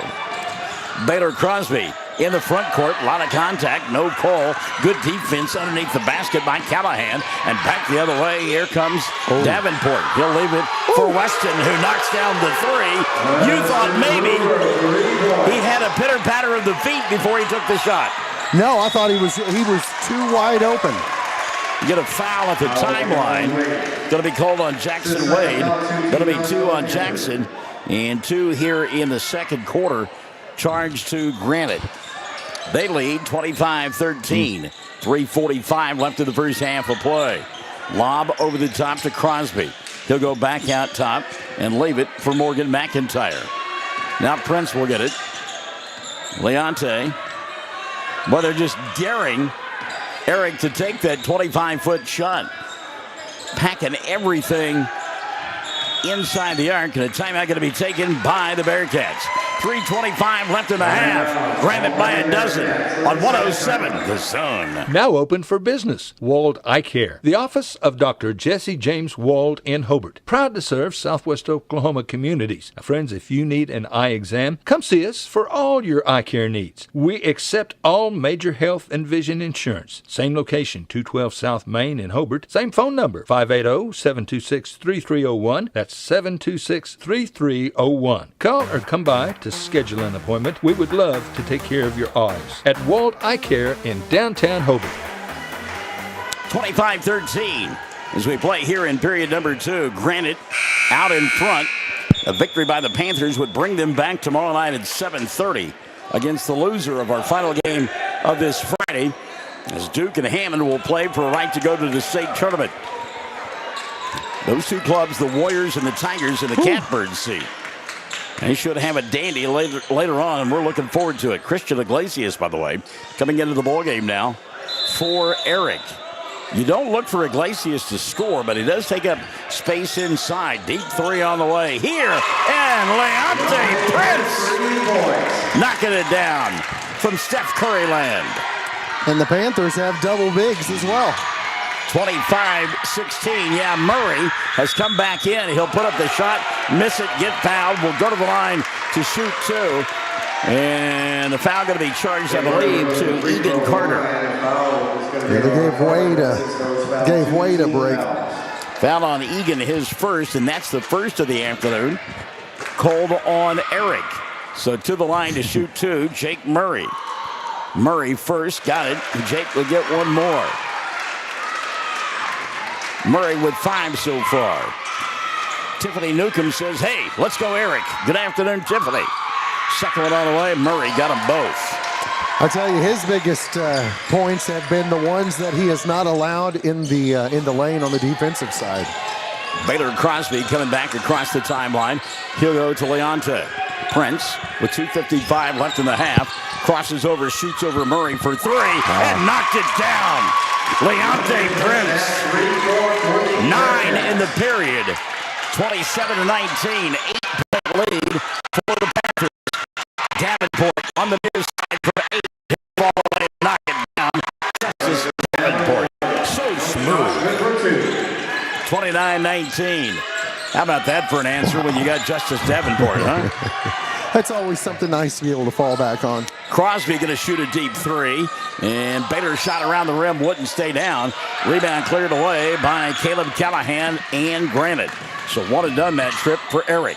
Baylor Crosby in the front court. A lot of contact. No call. Good defense underneath the basket by Callahan. And back the other way. Here comes Davenport. He'll leave it for Weston, who knocks down the 3. You thought maybe he had a pitter-patter of the feet before he took the shot. No, I thought he was too wide open. You get a foul at the timeline. Going to be called on Jackson Wade. Going to be 2 on Jackson. And 2 here in the second quarter. Charged to Granite. They lead 25-13. 3:45 left in the first half of play. Lob over the top to Crosby. He'll go back out top and leave it for Morgan McIntyre. Now Prince will get it. Leonte. Well, they're just daring Erick to take that 25-foot shot. Packing everything inside the arc. And a timeout going to be taken by the Bearcats. 3:25 left in the half. Granite by a dozen on 107. The Zone. Now open for business. Wald Eye Care. The office of Dr. Jesse James Wald in Hobart. Proud to serve Southwest Oklahoma communities. Now, friends, if you need an eye exam, come see us for all your eye care needs. We accept all major health and vision insurance. Same location, 212 South Main in Hobart. Same phone number, 580-726-3301. That's 726-3301. Call or come by to schedule an appointment. We would love to take care of your eyes at Wald Eye Care in downtown Hobart. 25-13 as we play here in period number 2. Granite out in front. A victory by the Panthers would bring them back tomorrow night at 7:30 against the loser of our final game of this Friday, as Duke and Hammond will play for a right to go to the state tournament. Those two clubs, the Warriors and the Tigers, in the catbird seat. They should have a dandy later on, and we're looking forward to it. Christian Iglesias, by the way, coming into the ballgame now for Erick. You don't look for Iglesias to score, but he does take up space inside. Deep three on the way here. And Leonte Prince knocking it down from Steph Curry land. And the Panthers have double bigs as well. 25-16. Yeah, Murray has come back in. He'll put up the shot, miss it, get fouled. Will go to the line to shoot two. And the foul going to be charged, I believe, to Egan Carter. Yeah, they gave Wade a break. Foul on Egan, his first, and that's the first of the afternoon. Called on Erick. So to the line to shoot two, Jake Murray. Murray first, got it. Jake will get one more. Murray with 5 so far. Tiffany Newcomb says, hey, let's go, Erick. Good afternoon, Tiffany. Second one on the way. Murray got them both. I tell you, his biggest points have been the ones that he has not allowed in the lane on the defensive side. Baylor Crosby coming back across the timeline. He'll go to Leonte Prince with 2:55 left in the half. Crosses over, shoots over Murray for three, and knocked it down. Leonte Prince. 9 in the period. 27-19. 8-point lead for the Panthers. Davenport on the near side for 8. Ball away, knock it down. Justice Davenport. So smooth. 29-19. How about that for an answer when you got Justice Davenport, huh? That's always something nice to be able to fall back on. Crosby going to shoot a deep three. And Baylor shot around the rim, wouldn't stay down. Rebound cleared away by Caleb Callahan and Granite. So one and done that trip for Erick.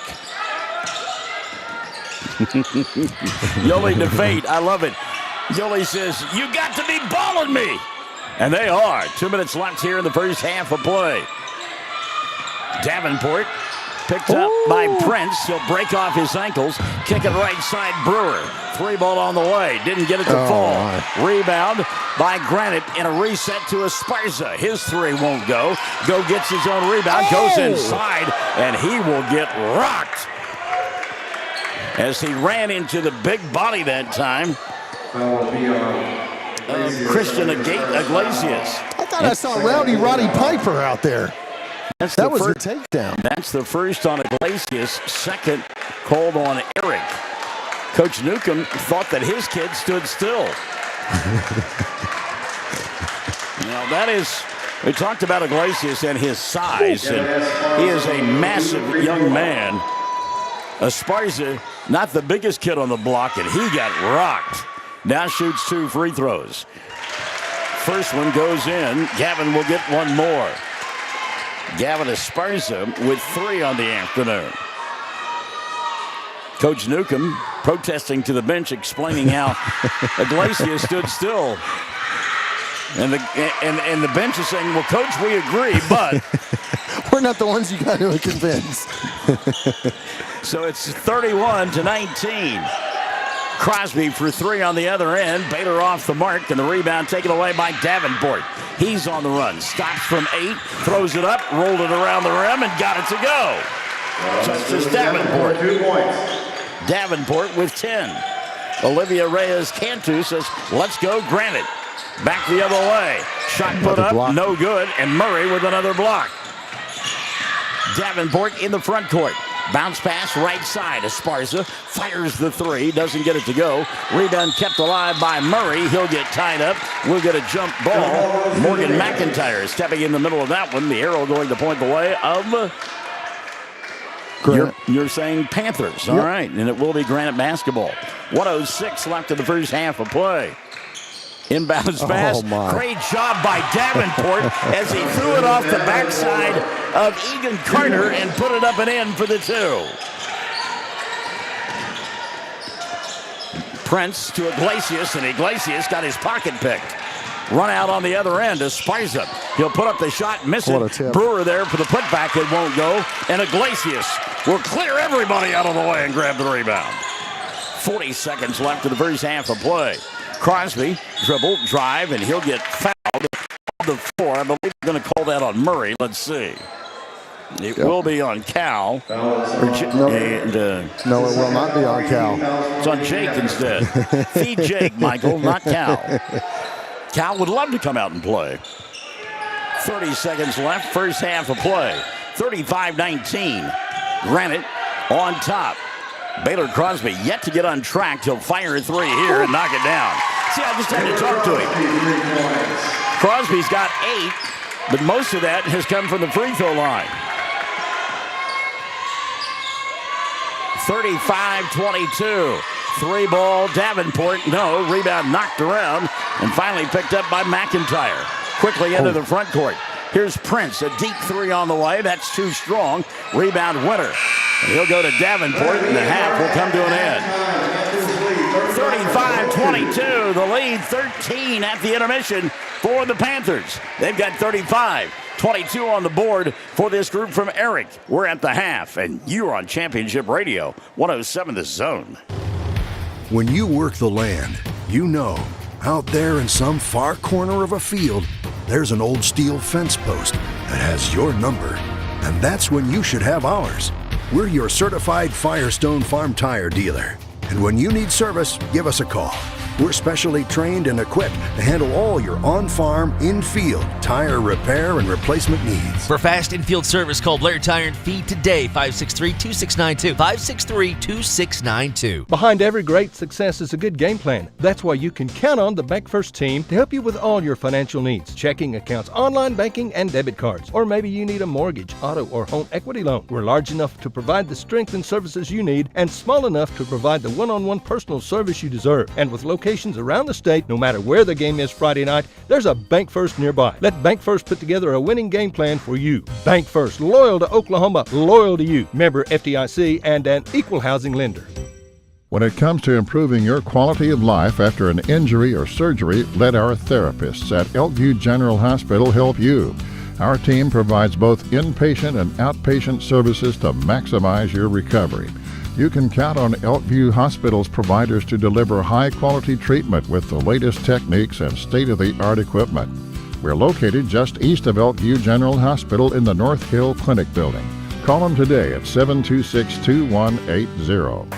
Yoli DeFate, I love it. Yoli says, you got to be balling me. And they are. 2 minutes left here in the first half of play. Davenport picked up by Prince. He'll break off his ankles. Kick it right side, Brewer. 3 ball on the way. Didn't get it to fall. Rebound by Granite and a reset to Esparza. His 3 won't go. Go gets his own rebound. Goes inside, and he will get rocked. As he ran into the big body that time. Christian Iglesias. I thought I saw Rowdy Roddy Piper out there. That was the takedown. That's the first on Iglesias, second called on Erick. Coach Newcomb thought that his kid stood still. Now that is, we talked about Iglesias and his size, and he is a massive young man. Esparza, not the biggest kid on the block, and he got rocked. Now shoots 2 free throws. First one goes in. Gavin will get one more. Gavin Esparza with 3 on the afternoon. Coach Newcomb protesting to the bench, explaining how Iglesias stood still. And the bench is saying, well, Coach, we agree, but we're not the ones you got to convince. So it's 31-19. Crosby for 3 on the other end. Baylor off the mark, and the rebound taken away by Davenport. He's on the run. Stops from 8, throws it up, rolled it around the rim, and got it to go. Justice Davenport. 2 points. Davenport with 10. Olivia Reyes-Cantu says, let's go Granite. Back the other way. Shot put up, no good, and Murray with another block. Davenport in the front court. Bounce pass right side. Esparza fires the 3. Doesn't get it to go. Rebound kept alive by Murray. He'll get tied up. We'll get a jump ball. Morgan McIntyre stepping in the middle of that one. The arrow going to point the way of... You're saying Panthers. All right. And it will be Granite basketball. 1:06 left in the first half of play. Inbounds pass. Great job by Davenport as he threw it off the backside of Egan Carter and put it up and in for the 2. Prince to Iglesias, and Iglesias got his pocket picked. Run out on the other end. Esparza. He'll put up the shot, miss it. Brewer there for the putback. It won't go. And Iglesias will clear everybody out of the way and grab the rebound. 40 seconds left in the first half of play. Crosby, dribble, drive, and he'll get fouled on the floor. I believe they're going to call that on Murray. Let's see. It will be on Cal. No, it will not be on Cal. It's on Jake instead. Feed Jake, Michael, not Cal. Cal would love to come out and play. 30 seconds left, first half of play. 35-19. Granite on top. Baylor Crosby yet to get on track. He'll fire a three here and knock it down. See, I just had to talk to him. Crosby's got 8, but most of that has come from the free throw line. 35-22. 3-ball Davenport. No, rebound knocked around and finally picked up by McIntyre. Quickly into the front court. Here's Prince, a deep 3 on the way. That's too strong. Rebound Winter. And he'll go to Davenport, and the half will come to an end. 35-22, the lead, 13 at the intermission for the Panthers. They've got 35. 22 on the board for this group from Erick. We're at the half, and you're on Championship Radio, 107 The Zone. When you work the land, you know, out there in some far corner of a field, there's an old steel fence post that has your number. And that's when you should have ours. We're your certified Firestone Farm Tire dealer. And when you need service, give us a call. We're specially trained and equipped to handle all your on-farm, in-field tire repair and replacement needs. For fast in-field service, call Blair Tire and Feed today, 563-2692, 563-2692. Behind every great success is a good game plan. That's why you can count on the Bank First team to help you with all your financial needs. Checking accounts, online banking, and debit cards. Or maybe you need a mortgage, auto, or home equity loan. We're large enough to provide the strength and services you need and small enough to provide the one-on-one personal service you deserve. And with locations around the state, no matter where the game is Friday night, there's a Bank First nearby. Let Bank First put together a winning game plan for you. Bank First, loyal to Oklahoma, loyal to you. Member FDIC and an equal housing lender. When it comes to improving your quality of life after an injury or surgery, let our therapists at Elkview General Hospital help you. Our team provides both inpatient and outpatient services to maximize your recovery. You can count on Elkview Hospital's providers to deliver high-quality treatment with the latest techniques and state-of-the-art equipment. We're located just east of Elkview General Hospital in the North Hill Clinic building. Call them today at 726-2180.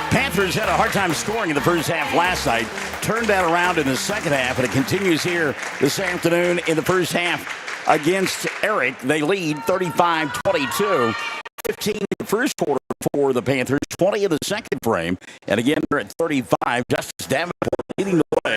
Panthers had a hard time scoring in the first half last night. Turned that around in the second half, and it continues here this afternoon in the first half against Erick. They lead 35-22. 15 in the first quarter for the Panthers, 20 in the second frame. And again, they're at 35. Justice Davenport leading the way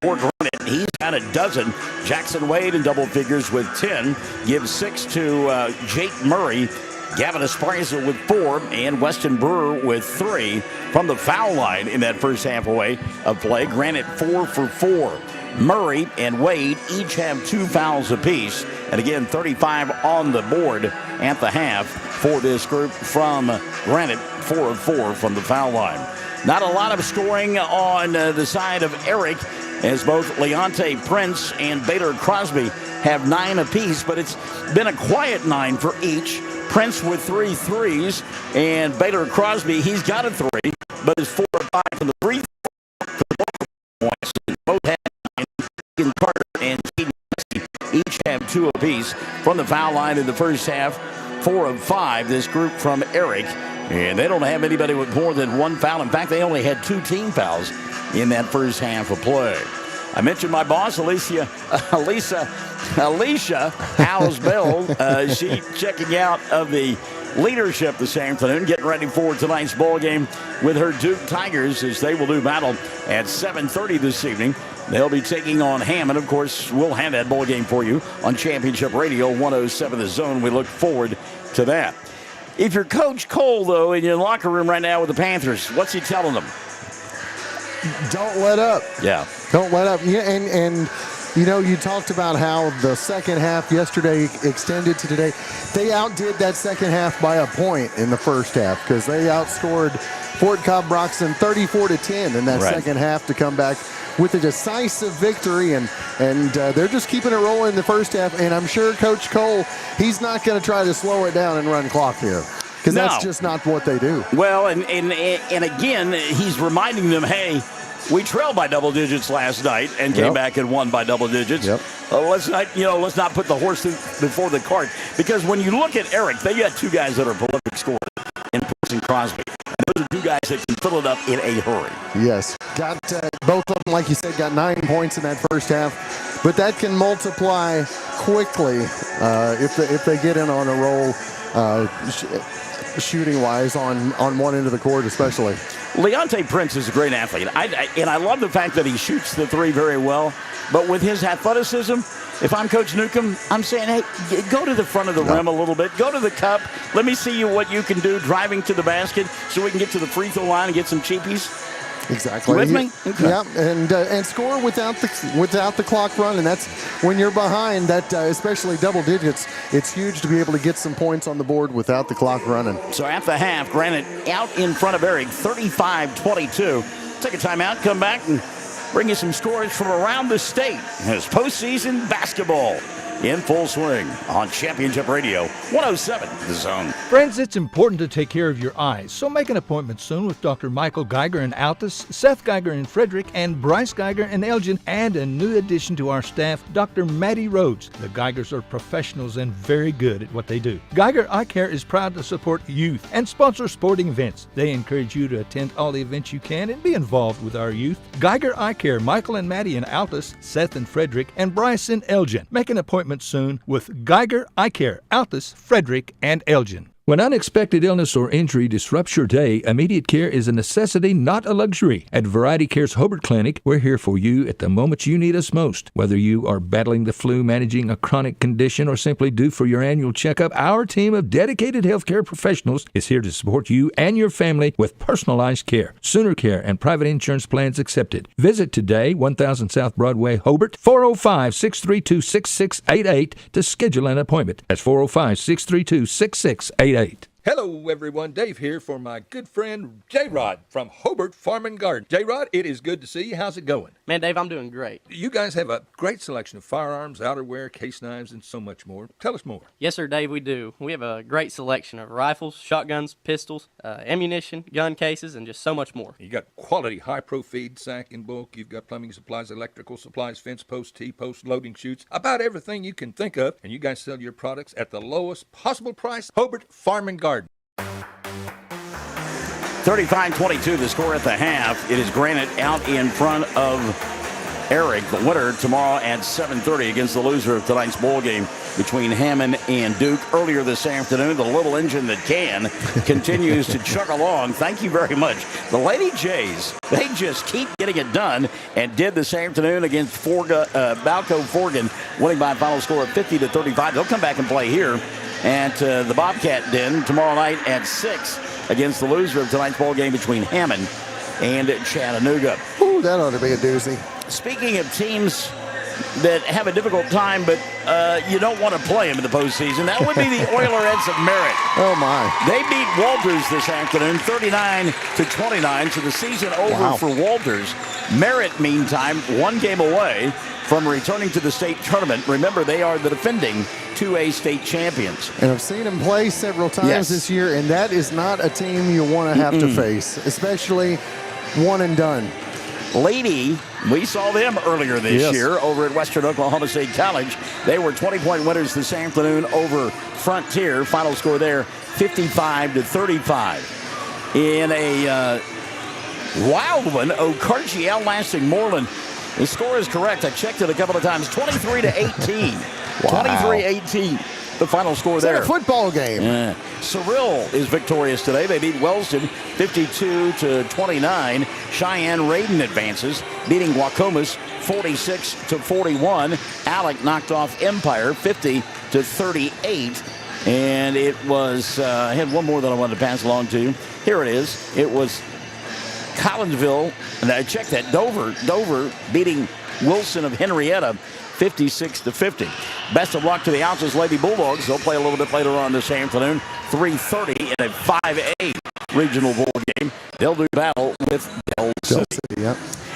for Granite. He's got a dozen. Jackson Wade in double figures with 10. Gives 6 to Jake Murray. Gavin Esparza with 4. And Weston Brewer with 3 from the foul line in that first half away of play. Granite 4 for 4. Murray and Wade each have 2 fouls apiece. And again, 35 on the board at the half for this group from Granite, 4 of 4 from the foul line. Not a lot of scoring on the side of Erick, as both Leonte Prince and Baylor Crosby have 9 apiece, but it's been a quiet 9 for each. Prince with 3 threes, and Baylor Crosby, he's got a 3, but is 4 of 5 from the free throw points. Both have 9. Carter and Jaden each have 2 apiece from the foul line in the first half. 4 of 5, this group from Erick. And they don't have anybody with more than 1 foul. In fact, they only had 2 team fouls in that first half of play. I mentioned my boss, Alicia Howes-Bell. She checking out of the leadership this afternoon, getting ready for tonight's ball game with her Duke Tigers, as they will do battle at 7:30 this evening. They'll be taking on Hammond. Of course, we'll have that ball game for you on Championship Radio 107 The Zone. We look forward to that. If you're Coach Cole, though, in your locker room right now with the Panthers, what's he telling them? Don't let up. Yeah. Don't let up. Yeah, and you know, you talked about how the second half yesterday extended to today. They outdid that second half by a point in the first half because they outscored Fort Cobb-Broxton 34-10 in that second half to come back with a decisive victory, and they're just keeping it rolling in the first half. And I'm sure Coach Cole, he's not going to try to slow it down and run clock here, because that's just not what they do. Well, and again, he's reminding them, hey, we trailed by double digits last night and came back and won by double digits. Let's not put the horse before the cart, because when you look at Erick, they got 2 guys that are prolific scorers in Prince and Crosby. And those are two guys that can fill it up in a hurry. Yes. Got both of them, like you said, got 9 points in that first half. But that can multiply quickly if they get in on a roll shooting-wise on one end of the court especially. Leonte Prince is a great athlete. And I love the fact that he shoots the three very well. But with his athleticism, if I'm Coach Newcomb, I'm saying, hey, go to the front of the rim a little bit. Go to the cup. Let me see what you can do driving to the basket so we can get to the free throw line and get some cheapies. Exactly. You with me? Okay. Yeah, and score without the clock running. That's when you're behind. That especially double digits. It's huge to be able to get some points on the board without the clock running. So at the half, Granite out in front of Erick, 35-22. Take a timeout, come back, and bring you some scores from around the state as postseason basketball in full swing on Championship Radio 107 The Zone. Friends, it's important to take care of your eyes, so make an appointment soon with Dr. Michael Geiger in Altus, Seth Geiger in Frederick, and Bryce Geiger in Elgin, and a new addition to our staff, Dr. Maddie Rhodes. The Geigers are professionals and very good at what they do. Geiger Eye Care is proud to support youth and sponsor sporting events. They encourage you to attend all the events you can and be involved with our youth. Geiger Eye Care, Michael and Maddie in Altus, Seth in Frederick, and Bryce in Elgin. Make an appointment soon with Geiger Eye Care, Altus, Frederick, and Elgin. When unexpected illness or injury disrupts your day, immediate care is a necessity, not a luxury. At Variety Care's Hobart Clinic, we're here for you at the moments you need us most. Whether you are battling the flu, managing a chronic condition, or simply due for your annual checkup, our team of dedicated healthcare professionals is here to support you and your family with personalized care. Sooner Care and private insurance plans accepted. Visit today, 1000 South Broadway, Hobart, 405-632-6688 to schedule an appointment. That's 405-632-6688. Hello, everyone. Dave here for my good friend J-Rod from Hobart Farm and Garden. J-Rod, it is good to see you. How's it going? Man, Dave, I'm doing great. You guys have a great selection of firearms, outerwear, case knives, and so much more. Tell us more. Yes, sir, Dave, we do. We have a great selection of rifles, shotguns, pistols, ammunition, gun cases, and just so much more. You got quality high-pro feed, sack in bulk. You've got plumbing supplies, electrical supplies, fence posts, T-posts, loading chutes, about everything you can think of. And you guys sell your products at the lowest possible price. Hobart Farm and Garden. 35-22 the score at the half. It is Granite out in front of Erick. The winner tomorrow at 7:30 against the loser of tonight's bowl game between Hammond and Duke. Earlier this afternoon, the little engine that can continues to chug along. Thank you very much. The Lady Jays, they just keep getting it done and did this afternoon against Balco Forgan, winning by a final score of 50-35. They'll come back and play here at the Bobcat Den tomorrow night at 6 against the loser of tonight's ball game between Hammond and Chattanooga. Ooh, that ought to be a doozy. Speaking of teams that have a difficult time, but you don't want to play them in the postseason, that would be the Oilerettes of Merritt. Oh, my. They beat Walters this afternoon, 39-29, so the season over for Walters. Merritt, meantime, one game away from returning to the state tournament. Remember, they are the defending 2A state champions. And I've seen them play several times this year, and that is not a team you want to have to face, especially one and done. Lady, we saw them earlier this year over at Western Oklahoma State College. They were 20-point winners this afternoon over Frontier. Final score there, 55-35. In a wild one, Okarche outlasting Moreland. The score is correct. I checked it a couple of times. 23-18. 23-18. The final score there. It's a football game. Cyril is victorious today. They beat Wellston 52-29. Cheyenne Raiden advances, beating Waukomis 46-41. Alec knocked off Empire 50-38. And it was, I had one more that I wanted to pass along to you. Here it is. It was Collinsville, and I checked that, Dover beating Wilson of Henrietta 56-50. Best of luck to the Altus Lady Bulldogs. They'll play a little bit later on this afternoon, 3:30 in a 5A regional bowl game. They'll do battle with Del City.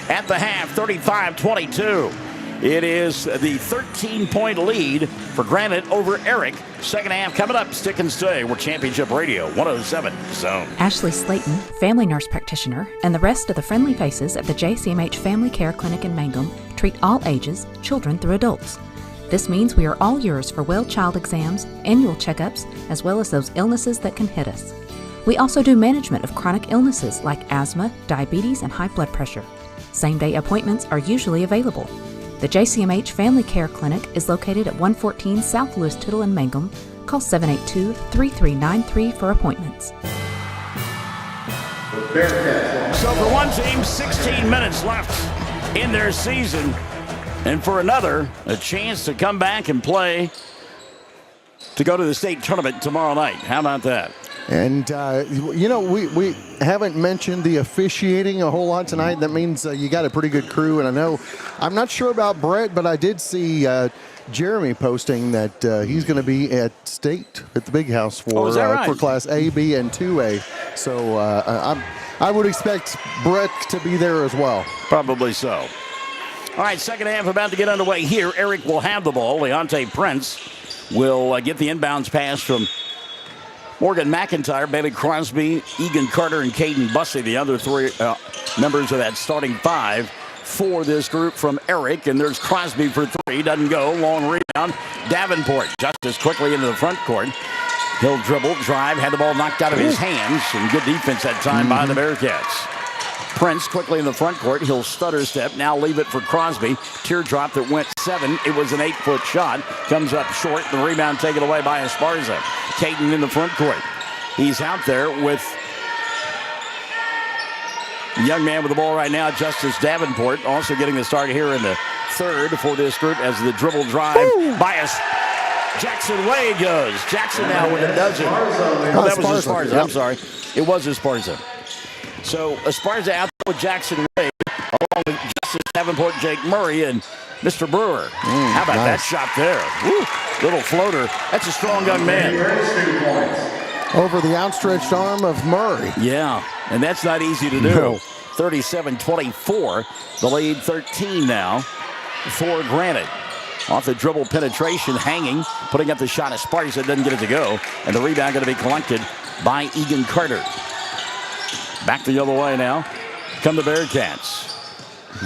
At the half, 35-22. It is the 13-point lead for Granite over Erick. Second half coming up. Stick and stay. We're Championship Radio 107 Zone. Ashley Slayton, family nurse practitioner, and the rest of the friendly faces at the JCMH Family Care Clinic in Mangum treat all ages, children through adults. This means we are all yours for well child exams, annual checkups, as well as those illnesses that can hit us. We also do management of chronic illnesses like asthma, diabetes, and high blood pressure. Same-day appointments are usually available. The JCMH Family Care Clinic is located at 114 South Lewis Tittle in Mangum. Call 782-3393 for appointments. So for one team, 16 minutes left in their season. And for another, a chance to come back and play to go to the state tournament tomorrow night. How about that? And, we haven't mentioned the officiating a whole lot tonight. That means you got a pretty good crew. And I'm not sure about Brett, but I did see Jeremy posting that he's going to be at state at the Big House for Class A, B, and 2A. So I would expect Brett to be there as well. Probably so. All right, second half about to get underway here. Erick will have the ball. Leonte Prince will get the inbounds pass from Morgan McIntyre, Bailey Crosby, Egan Carter, and Caden Bussey, the other three members of that starting five for this group from Erick. And there's Crosby for three. Doesn't go. Long rebound. Davenport just as quickly into the front court. He'll dribble, drive, had the ball knocked out of his hands. And good defense that time by the Bearcats. Prince quickly in the front court. He'll stutter step. Now leave it for Crosby. Teardrop that went 7. It was an 8-foot shot. Comes up short. The rebound taken away by Esparza. Caden in the front court. He's out there with the young man with the ball right now, Justice Davenport. Also getting the start here in the third for this group as the dribble drive by us. Jackson Way goes. Jackson now with a dozen. Oh, that was Esparza. Yep. I'm sorry. It was Esparza. So Esparza out there with Jackson Way, along with Justice Davenport, Jake Murray, and Mr. Brewer. How about that shot there? Woo. Little floater. That's a strong young man. Over the outstretched arm of Murray. Yeah, and that's not easy to do. No. 37-24. The lead 13 now for Granite. Off the dribble penetration, hanging, putting up the shot. Esparza doesn't get it to go. And the rebound going to be collected by Egan Carter. Back the other way now. Come the Bearcats.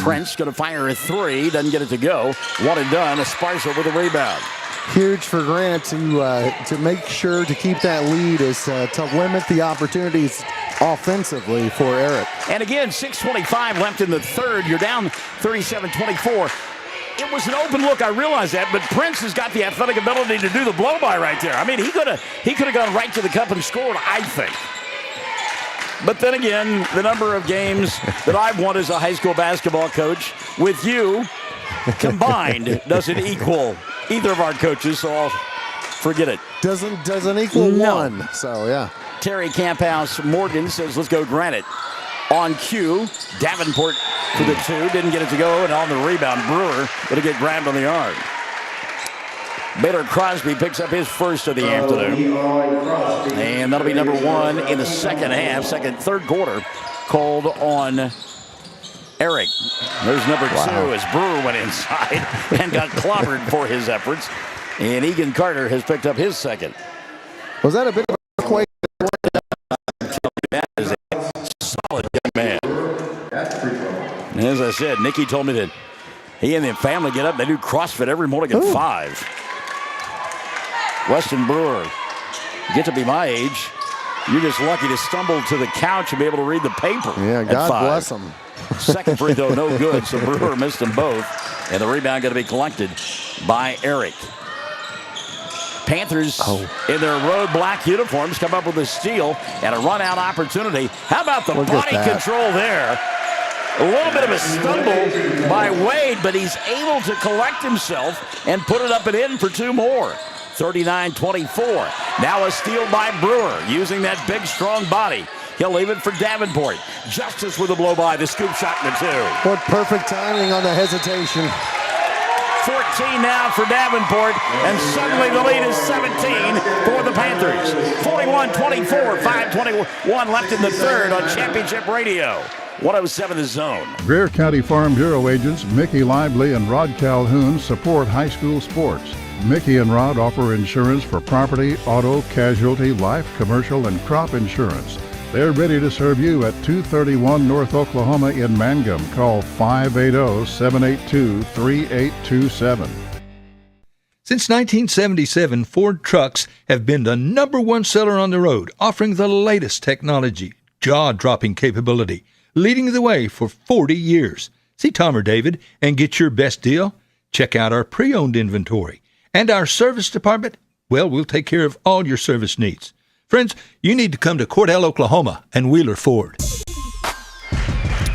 Prince going to fire a three. Doesn't get it to go. One and done. Esparza with a rebound. Huge for Granite to make sure to keep that lead is to limit the opportunities offensively for Erick. And again, 6:25 left in the third. You're down 37-24. It was an open look, I realize that, but Prince has got the athletic ability to do the blow-by right there. I mean, he could have gone right to the cup and scored, I think. But then again, the number of games that I've won as a high school basketball coach with you combined doesn't equal either of our coaches, so I'll forget it. Doesn't equal one, so yeah. Terry Camphouse Morgan says, let's go Granite. On cue, Davenport for the two, didn't get it to go, and on the rebound, Brewer going to get grabbed on the arm. Baylor Crosby picks up his first of the afternoon. And that'll be number one in the second half, third quarter, called on Erick. There's number two as Brewer went inside and got clobbered for his efforts. And Egan Carter has picked up his second. Was that a bit of a quake? That is a solid young man. And as I said, Nikki told me that he and the family get up, they do CrossFit every morning at 5. Weston Brewer, you get to be my age, you're just lucky to stumble to the couch and be able to read the paper. Yeah, God bless him. Second free throw, no good, so Brewer missed them both. And the rebound going to be collected by Erick. Panthers in their road black uniforms come up with a steal and a run-out opportunity. How about the body control there? A little bit of a stumble by Wade, but he's able to collect himself and put it up and in for two more. 39-24. Now a steal by Brewer using that big, strong body. He'll leave it for Davenport. Justice with a blow by, the scoop shot in the two. What perfect timing on the hesitation. 14 now for Davenport, and suddenly the lead is 17 for the Panthers. 41-24, 5:21 left in the third on Championship Radio. 107 The Zone. Greer County Farm Bureau agents Mickey Lively and Rod Calhoun support high school sports. Mickey and Rod offer insurance for property, auto, casualty, life, commercial, and crop insurance. They're ready to serve you at 231 North Oklahoma in Mangum. Call 580-782-3827. Since 1977, Ford trucks have been the #1 seller on the road, offering the latest technology, jaw-dropping capability, leading the way for 40 years. See Tom or David and get your best deal? Check out our pre-owned inventory. And our service department, well, we'll take care of all your service needs. Friends, you need to come to Cordell, Oklahoma and Wheeler Ford.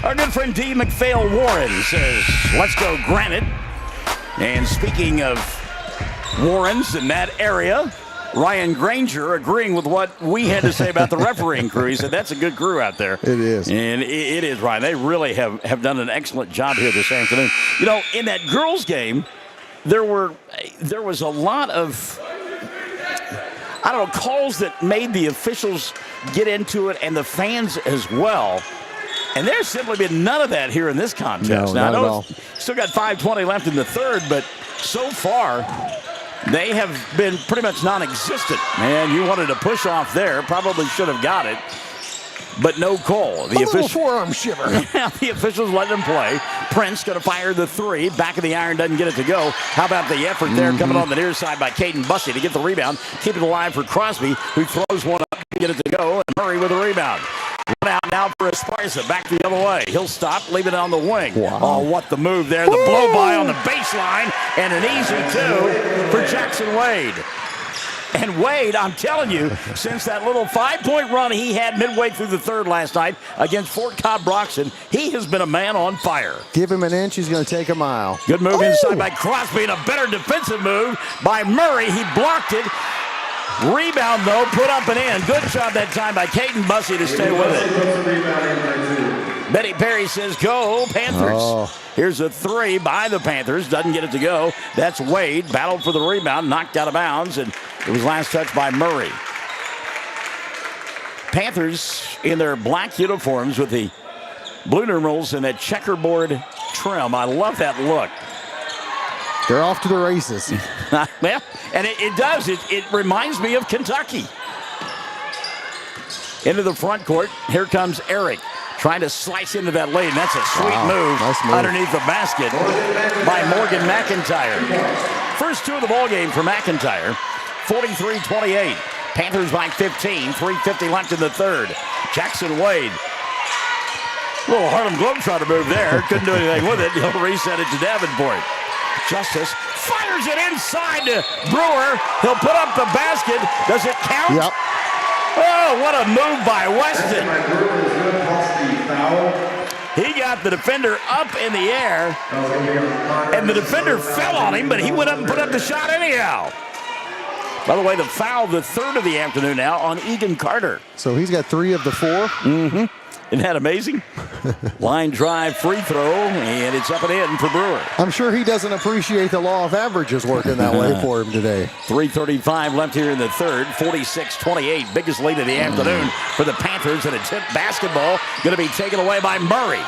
Our good friend D. McPhail Warren says, let's go Granite. And speaking of Warrens in that area, Ryan Granger agreeing with what we had to say about the refereeing crew. He said that's a good crew out there. It is. And it is, Ryan. They really have done an excellent job here this afternoon. You know, in that girls' game, there was a lot of, I don't know, calls that made the officials get into it and the fans as well. And there's simply been none of that here in this contest. No, now, not I know at all. Still got 5:20 left in the third, but so far, they have been pretty much non-existent. Man, you wanted to push off there. Probably should have got it. But no call. The little forearm shiver. The officials let them play. Prince going to fire the three. Back of the iron, doesn't get it to go. How about the effort there coming on the near side by Caden Bussey to get the rebound. Keep it alive for Crosby, who throws one up to get it to go. And Murray with the rebound. One out now for Esparza. Back the other way. He'll stop, leave it on the wing. Wow. Oh, what the move there. The blow-by on the baseline. And an easy two for Jackson Wade. And Wade, I'm telling you, since that little 5-point run he had midway through the third last night against Fort Cobb-Broxton, he has been a man on fire. Give him an inch, he's going to take a mile. Good move inside by Crosby and a better defensive move by Murray. He blocked it. Rebound, though, put up and in. Good job that time by Caden Bussey to stay with it. Betty Perry says, go Panthers. Oh. Here's a three by the Panthers. Doesn't get it to go. That's Wade. Battled for the rebound. Knocked out of bounds. And it was last touched by Murray. Panthers in their black uniforms with the blue numerals and that checkerboard trim. I love that look. They're off to the races. Well, and it does. It reminds me of Kentucky. Into the front court. Here comes Erick. Trying to slice into that lane. That's a sweet move, nice move underneath the basket by Morgan McIntyre. First two of the ball game for McIntyre. 43-28. Panthers by 15. 3:50 left in the third. Jackson Wade. A little Harlem Globetrotter move there. Couldn't do anything with it. He'll reset it to Davenport. Justice fires it inside to Brewer. He'll put up the basket. Does it count? Yep. Oh, what a move by Weston. He got the defender up in the air, and the defender fell on him, but he went up and put up the shot anyhow. By the way, the foul, the third of the afternoon now on Egan Carter. So he's got 3 of the 4. Mm-hmm. Isn't that amazing? Line drive, free throw, and it's up and in for Brewer. I'm sure he doesn't appreciate the law of averages working that way for him today. 3:35 left here in the third. 46-28. Biggest lead of the afternoon for the Panthers. And a tip basketball going to be taken away by Murray.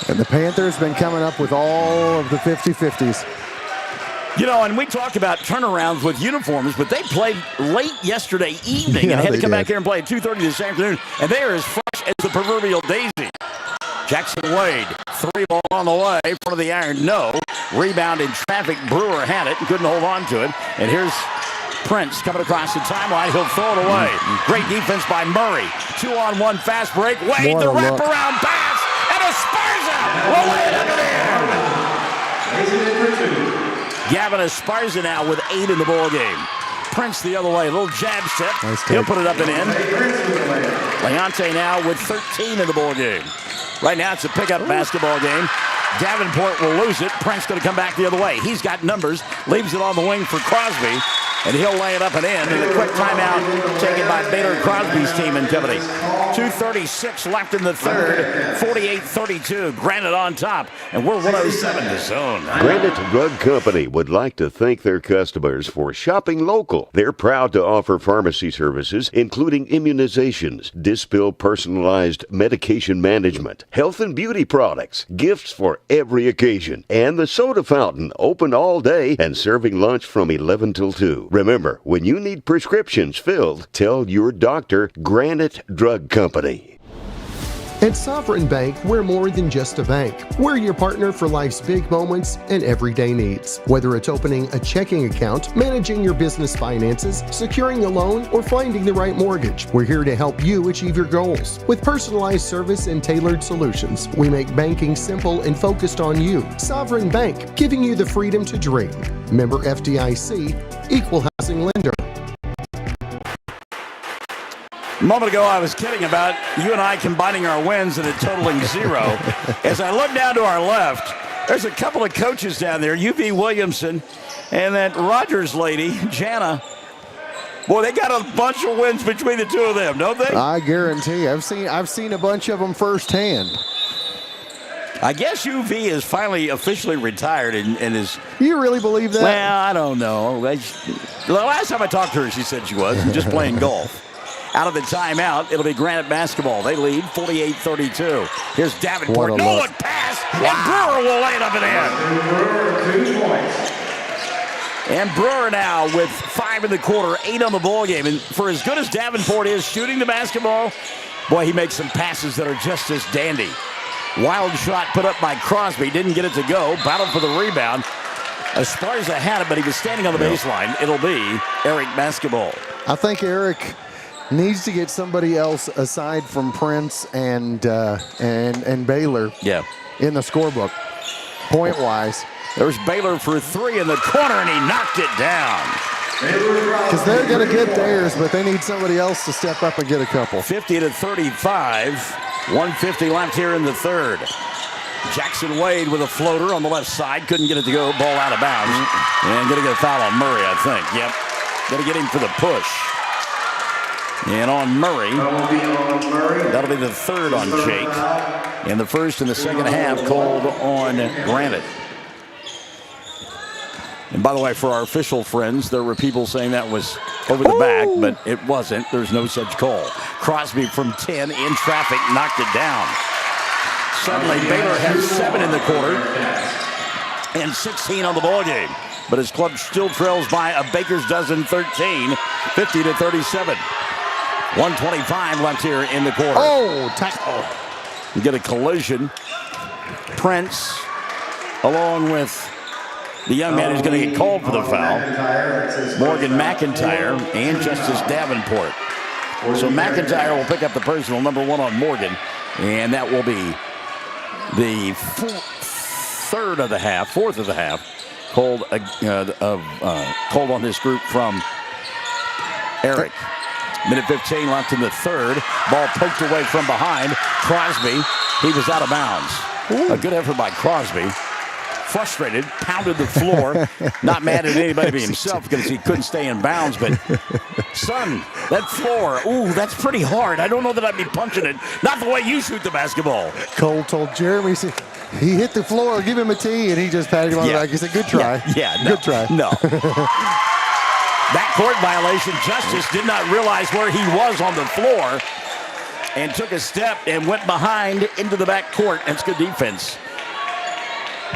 And the Panthers been coming up with all of the 50-50s. You know, and we talk about turnarounds with uniforms, but they played late yesterday evening and had to come back here and play at 2:30 this afternoon, and they are as fresh as the proverbial daisy. Jackson Wade, 3 ball on the way, front of the iron, no. Rebound in traffic, Brewer had it and couldn't hold on to it. And here's Prince coming across the timeline. He'll throw it away. Great defense by Murray. 2-on-1 fast break. Wade, the wraparound pass, and Esparza will lay it up in the air. Gavin Esparza now with 8 in the ball game. Prince the other way, a little jab step. Nice. He'll put it up and in. Leonte now with 13 in the ball game. Right now it's a pickup basketball game. Davenport will lose it. Prince going to come back the other way. He's got numbers. Leaves it on the wing for Crosby. And he'll lay it up and in. And a quick timeout taken by Baylor Crosby's team in Tiffany. 2:36 left in the third. 48-32. Granite on top. And we're 107 to zone. Granite Drug Company would like to thank their customers for shopping local. They're proud to offer pharmacy services, including immunizations, Dispill personalized medication management, health and beauty products, gifts for every occasion, and the soda fountain, open all day and serving lunch from 11 till 2. Remember, when you need prescriptions filled, tell your doctor Granite Drug Company. At Sovereign Bank, we're more than just a bank. We're your partner for life's big moments and everyday needs. Whether it's opening a checking account, managing your business finances, securing a loan, or finding the right mortgage, we're here to help you achieve your goals. With personalized service and tailored solutions, we make banking simple and focused on you. Sovereign Bank, giving you the freedom to dream. Member FDIC, equal housing lender. A moment ago, I was kidding about you and I combining our wins and it totaling 0. As I look down to our left, there's a couple of coaches down there, UV Williamson and that Rogers lady, Jana. Boy, they got a bunch of wins between the two of them, don't they? I guarantee. I've seen a bunch of them firsthand. I guess UV is finally officially retired and is... You really believe that? Well, I don't know. The last time I talked to her, she said she was just playing golf. Out of the timeout, it'll be Granite basketball. They lead 48-32. Here's Davenport. No one pass, and Brewer will lay it up and in. And Brewer now with 5 in the quarter, 8 on the ball game. And for as good as Davenport is shooting the basketball, boy, he makes some passes that are just as dandy. Wild shot put up by Crosby. Didn't get it to go. Battled for the rebound. Esparza had it, but he was standing on the baseline. It'll be Erick basketball. I think Erick needs to get somebody else aside from Prince and Baylor in the scorebook, point-wise. There's Baylor for 3 in the corner, and he knocked it down. Because they're going to get theirs, but they need somebody else to step up and get a couple. 50-35, 1:50 left here in the third. Jackson Wade with a floater on the left side. Couldn't get it to go, ball out of bounds. And going to get a foul on Murray, I think. Yep, going to get him for the push. And on Murray, that'll be the third on Jake. And the first and the second half called on Granite. And by the way, for our official friends, there were people saying that was over the back, but it wasn't. There's no such call. Crosby from 10 in traffic knocked it down. Suddenly, Baylor has 7 in the quarter and 16 on the ball game. But his club still trails by a baker's dozen 13, 50-37. 1:25 left here in the quarter. Oh, tackle. You get a collision. Prince, along with the young man who's going to get called for the foul, Morgan McIntyre, and Justice Davenport. So McIntyre will pick up the personal number 1 on Morgan, and that will be the fourth of the half, called on this group from Erick. Minute 15 left in the third. Ball poked away from behind. Crosby, he was out of bounds. A good effort by Crosby. Frustrated, pounded the floor. Not mad at anybody but himself because he couldn't stay in bounds. But, son, that floor, that's pretty hard. I don't know that I'd be punching it. Not the way you shoot the basketball. Cole told Jeremy, he hit the floor, give him a tee, and he just patted him on the back. He said, good try. Good try. No. Backcourt violation. Justice did not realize where he was on the floor and took a step and went behind into the backcourt. That's good defense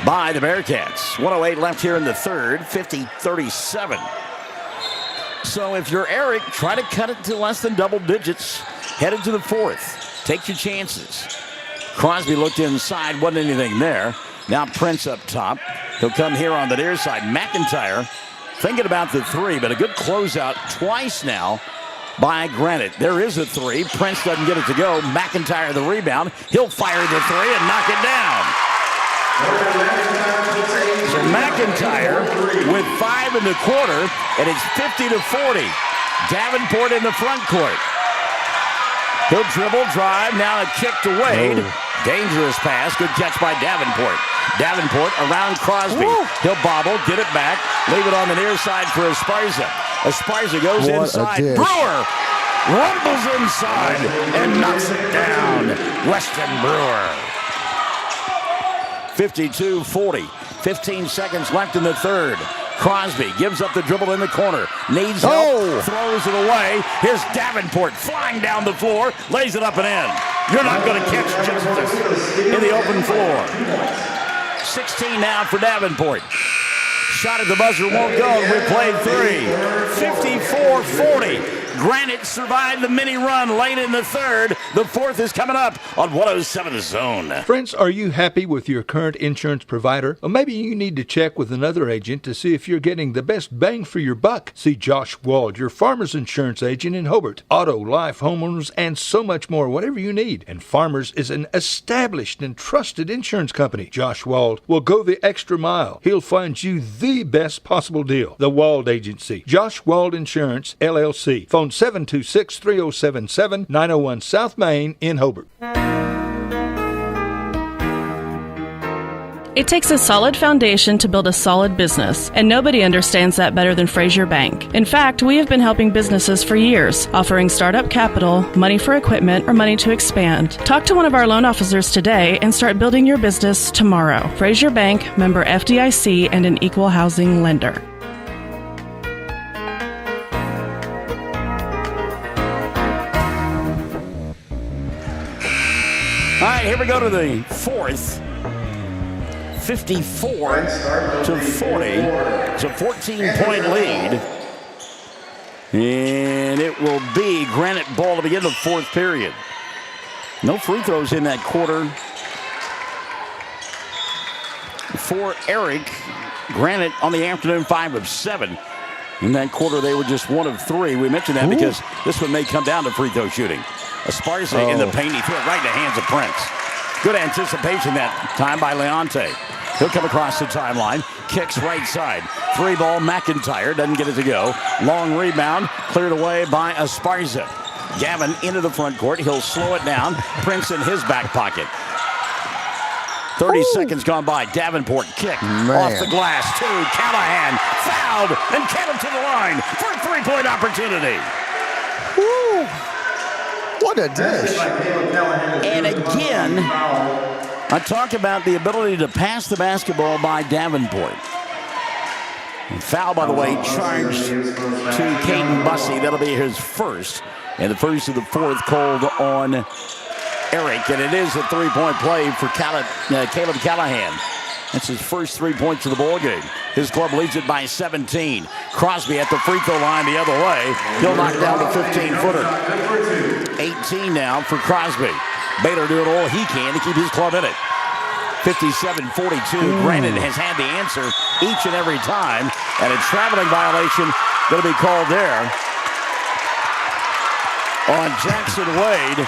by the Bearcats. 1:08 left here in the third, 50-37. So if you're Erick, try to cut it to less than double digits. Headed to the fourth. Take your chances. Crosby looked inside, wasn't anything there. Now Prince up top. He'll come here on the near side. McIntyre thinking about the 3, but a good closeout twice now by Granite. There is a 3. Prince doesn't get it to go. McIntyre the rebound. He'll fire the 3 and knock it down. So McIntyre with 5 in the quarter, and it's 50-40. Davenport in the front court. He'll dribble, drive, now a kick to Wade. Dangerous pass, good catch by Davenport. Davenport around Crosby. He'll bobble, get it back, leave it on the near side for Esparza. Esparza goes inside. Brewer rumbles inside and knocks it down. Weston Brewer. 52-40. 15 seconds left in the third. Crosby gives up the dribble in the corner. Needs help. Throws it away. Here's Davenport flying down the floor. Lays it up and in. You're not going to catch Justice in the open floor. 16 now for Davenport. Shot at the buzzer won't go. We played 3. 54-40. Granite survived the mini run late in the third. The fourth is coming up on 107 The Zone. Friends, are you happy with your current insurance provider? Or maybe you need to check with another agent to see if you're getting the best bang for your buck. See Josh Wald, your Farmers Insurance agent in Hobart. Auto, life, homeowners, and so much more, whatever you need. And Farmers is an established and trusted insurance company. Josh Wald will go the extra mile. He'll find you the best possible deal. The Wald Agency. Josh Wald Insurance, LLC. Phone 726-3077, 901 South Main in Hobart. It takes a solid foundation to build a solid business, and nobody understands that better than Frazier Bank. In fact, we have been helping businesses for years, offering startup capital, money for equipment, or money to expand. Talk to one of our loan officers today and start building your business tomorrow. Frazier Bank, member FDIC, and an equal housing lender. All right, here we go to the fourth. 54 to 40. It's a 14-point lead. And it will be Granite ball to begin the fourth period. No free throws in that quarter for Erick. Granite on the afternoon, 5 of 7. In that quarter, they were just 1 of 3. We mentioned that because this one may come down to free throw shooting. Esparza in the paint. He threw it right in the hands of Prince. Good anticipation that time by Leonte. He'll come across the timeline. Kicks right side. 3-ball, McIntyre. Doesn't get it to go. Long rebound. Cleared away by Esparza. Gavin into the front court. He'll slow it down. Prince in his back pocket. 30 seconds gone by. Davenport kick off the glass to Callahan. Fouled and counted to the line for a three-point opportunity. Woo. What a dish. And again, I talk about the ability to pass the basketball by Davenport. And foul, by the way, charged to Caden Bussey. That'll be his first. And the first of the fourth called on Erick. And it is a three-point play for Caleb Callahan. That's his first 3 points of the ball game. His club leads it by 17. Crosby at the free throw line the other way. He'll knock down the 15-footer. 18 now for Crosby. Baylor doing all he can to keep his club in it. 57-42. Granite has had the answer each and every time. And a traveling violation going to be called there on Jackson Wade.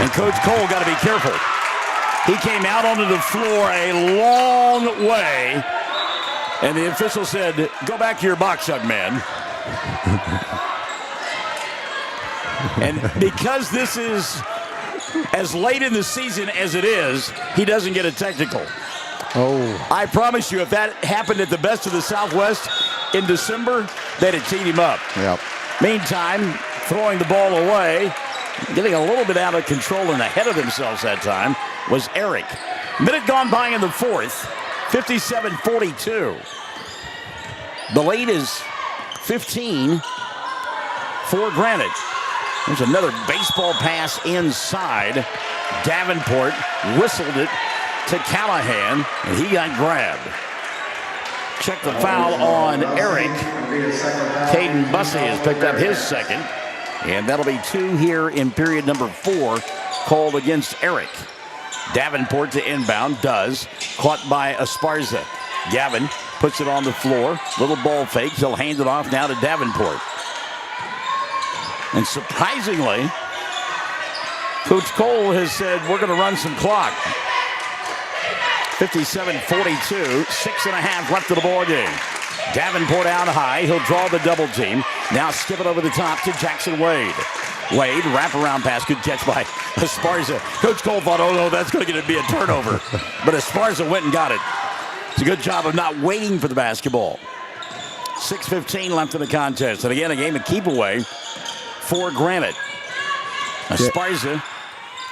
And Coach Cole got to be careful. He came out onto the floor a long way. And the official said, go back to your box, young man. And because this is as late in the season as it is, he doesn't get a technical. I promise you, if that happened at the best of the Southwest in December, they'd have teed him up. Meantime, throwing the ball away, getting a little bit out of control and ahead of themselves that time, was Erick. Minute gone by in the fourth, 57-42. The lead is 15 for Granite. There's another baseball pass inside. Davenport whistled it to Callahan, and he got grabbed. Check the foul on Erick. Caden Bussey has picked up his second, and that'll be 2 here in period number 4 called against Erick. Davenport to inbound, does. Caught by Esparza. Gavin puts it on the floor. Little ball fake. He'll hand it off now to Davenport. And surprisingly, Coach Cole has said, we're going to run some clock. 57-42, 6.5 left of the ball game. Davenport out high. He'll draw the double team. Now skip it over the top to Jackson Wade. Wade, wraparound pass, good catch by Esparza. Coach Cole thought, oh no, that's going to be a turnover. But Esparza went and got it. It's a good job of not waiting for the basketball. 6:15 left in the contest. And again, a game of keep away for Granite. Esparza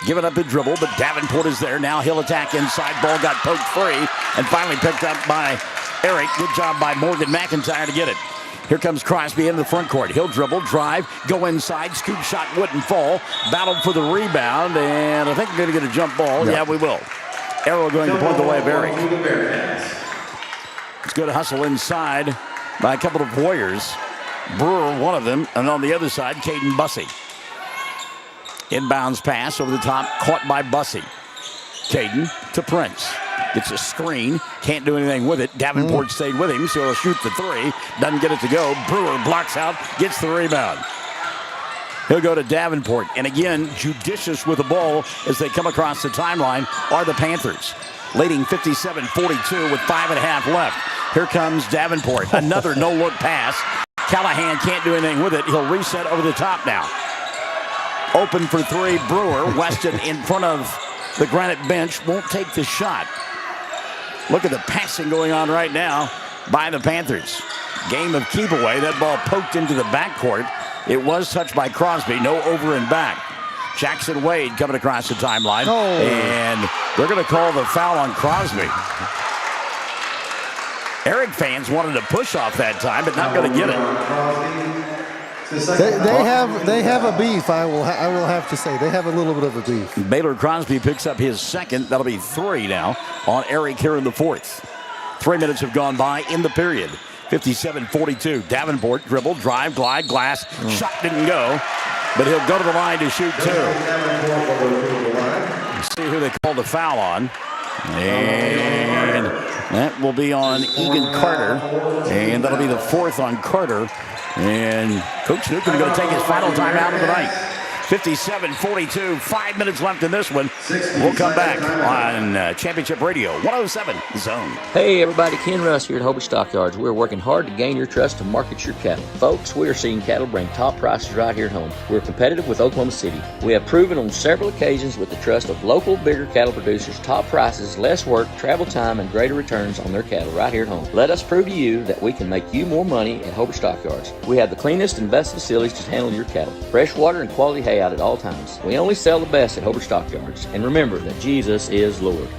giving up the dribble, but Davenport is there. Now he'll attack inside. Ball got poked free and finally picked up by Erick. Good job by Morgan McIntyre to get it. Here comes Crosby into the front court. He'll dribble, drive, go inside. Scoop shot wouldn't fall. Battled for the rebound, and I think we're going to get a jump ball. Yeah, we will. Arrow going to point the way of Erick. It's good hustle inside by a couple of Warriors. Brewer, one of them. And on the other side, Caden Bussey. Inbounds pass over the top, caught by Bussey. Caden to Prince. Gets a screen, can't do anything with it. Davenport stayed with him, so he'll shoot the three. Doesn't get it to go. Brewer blocks out, gets the rebound. He'll go to Davenport. And again, judicious with the ball as they come across the timeline are the Panthers. Leading 57-42 with 5.5 left. Here comes Davenport. Another no-look pass. Callahan can't do anything with it. He'll reset over the top now. Open for three, Brewer. Weston in front of the Granite bench. Won't take the shot. Look at the passing going on right now by the Panthers. Game of keep away. That ball poked into the backcourt. It was touched by Crosby. No over and back. Jackson Wade coming across the timeline. And they're going to call the foul on Crosby. Erick fans wanted to push off that time, but not going to get it. They have a beef. I will have to say they have a little bit of a beef. Baylor Crosby picks up his second. That'll be 3 now on Erick here in the fourth. 3 minutes have gone by in the period. 57-42. Davenport dribble, drive, glide, glass. Shot didn't go, but he'll go to the line to shoot 2. See who they called the foul on. And that will be on Egan Carter. And that'll be the 4th on Carter. And Coach Newcomb going to take his final timeout of the night. 57-42, 5 minutes left in this one. We'll come back on Championship Radio, 107 Zone. Hey everybody, Ken Russ here at Hobie Stockyards. We're working hard to gain your trust to market your cattle. Folks, we are seeing cattle bring top prices right here at home. We're competitive with Oklahoma City. We have proven on several occasions with the trust of local, bigger cattle producers, top prices, less work, travel time, and greater returns on their cattle right here at home. Let us prove to you that we can make you more money at Hobie Stockyards. We have the cleanest and best facilities to handle your cattle. Fresh water and quality hay out at all times. We only sell the best at Hobart Stockyards. And remember that Jesus is Lord.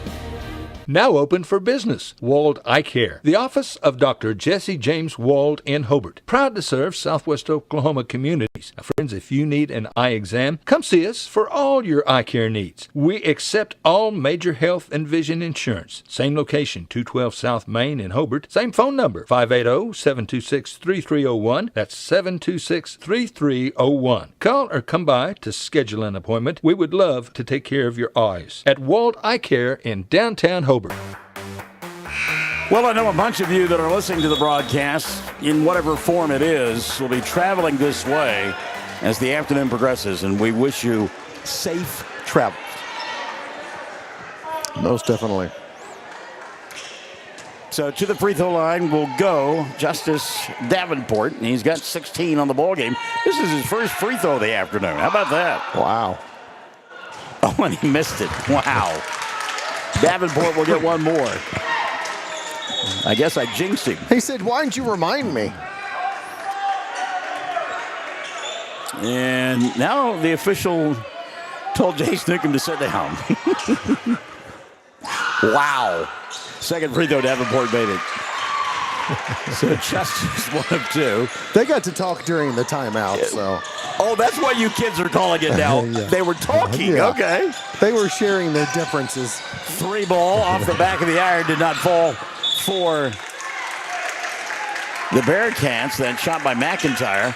Now open for business. Wald Eye Care. The office of Dr. Jesse James Wald in Hobart. Proud to serve Southwest Oklahoma communities. Now, friends, if you need an eye exam, come see us for all your eye care needs. We accept all major health and vision insurance. Same location, 212 South Main in Hobart. Same phone number, 580-726-3301. That's 726-3301. Call or come by to schedule an appointment. We would love to take care of your eyes. At Wald Eye Care in downtown Hobart. Well, I know a bunch of you that are listening to the broadcast, in whatever form it is, will be traveling this way as the afternoon progresses, and we wish you safe travels. Most definitely. So to the free throw line will go Justice Davenport, and he's got 16 on the ball game. This is his first free throw of the afternoon. How about that? Wow. Oh, and he missed it. Wow. Davenport will get one more. I guess I jinxed him. He said, why didn't you remind me? And now the official told Jace Newcomb to sit down. Wow. Second free throw, Davenport made it. So Justice 1 of 2. They got to talk during the timeout, so. Oh, that's why you kids are calling it now. Yeah. They were talking, okay. They were sharing their differences. 3 ball off the back of the iron, did not fall for the Bearcats. Then shot by McIntyre.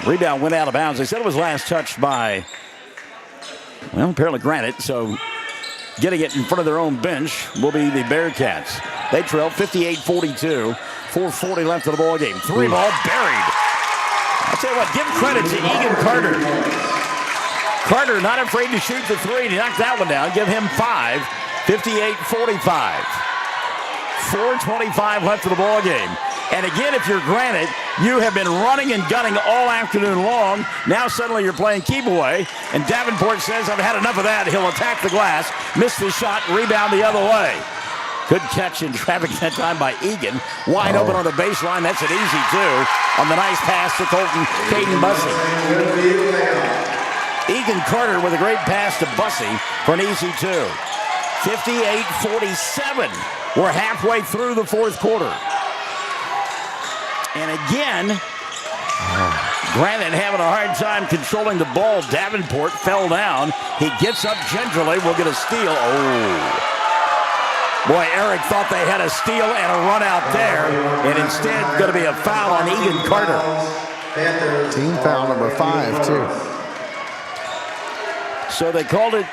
Rebound went out of bounds. They said it was last touched by, well, apparently Granite. So getting it in front of their own bench will be the Bearcats. They trail 58-42. 4:40 left of the ball game. 3 ball buried. I'll tell you what, give credit to Egan Carter. Carter not afraid to shoot the 3. He knocked that one down. Give him 5. 58-45. 4:25 left of the ball game. And again, if you're Granite, you have been running and gunning all afternoon long. Now suddenly you're playing keep away. And Davenport says, I've had enough of that. He'll attack the glass, miss the shot, rebound the other way. Good catch in traffic that time by Egan. Wide open on the baseline. That's an easy 2 on the nice pass to Caden Bussey. Egan Carter with a great pass to Bussey for an easy 2. 58-47. We're halfway through the fourth quarter. And again, Granite having a hard time controlling the ball. Davenport fell down. He gets up gingerly. We'll get a steal. Oh. Boy, Erick thought they had a steal and a run out there, and instead going to be a foul on Egan Carter. Team foul number 5, too. So they called it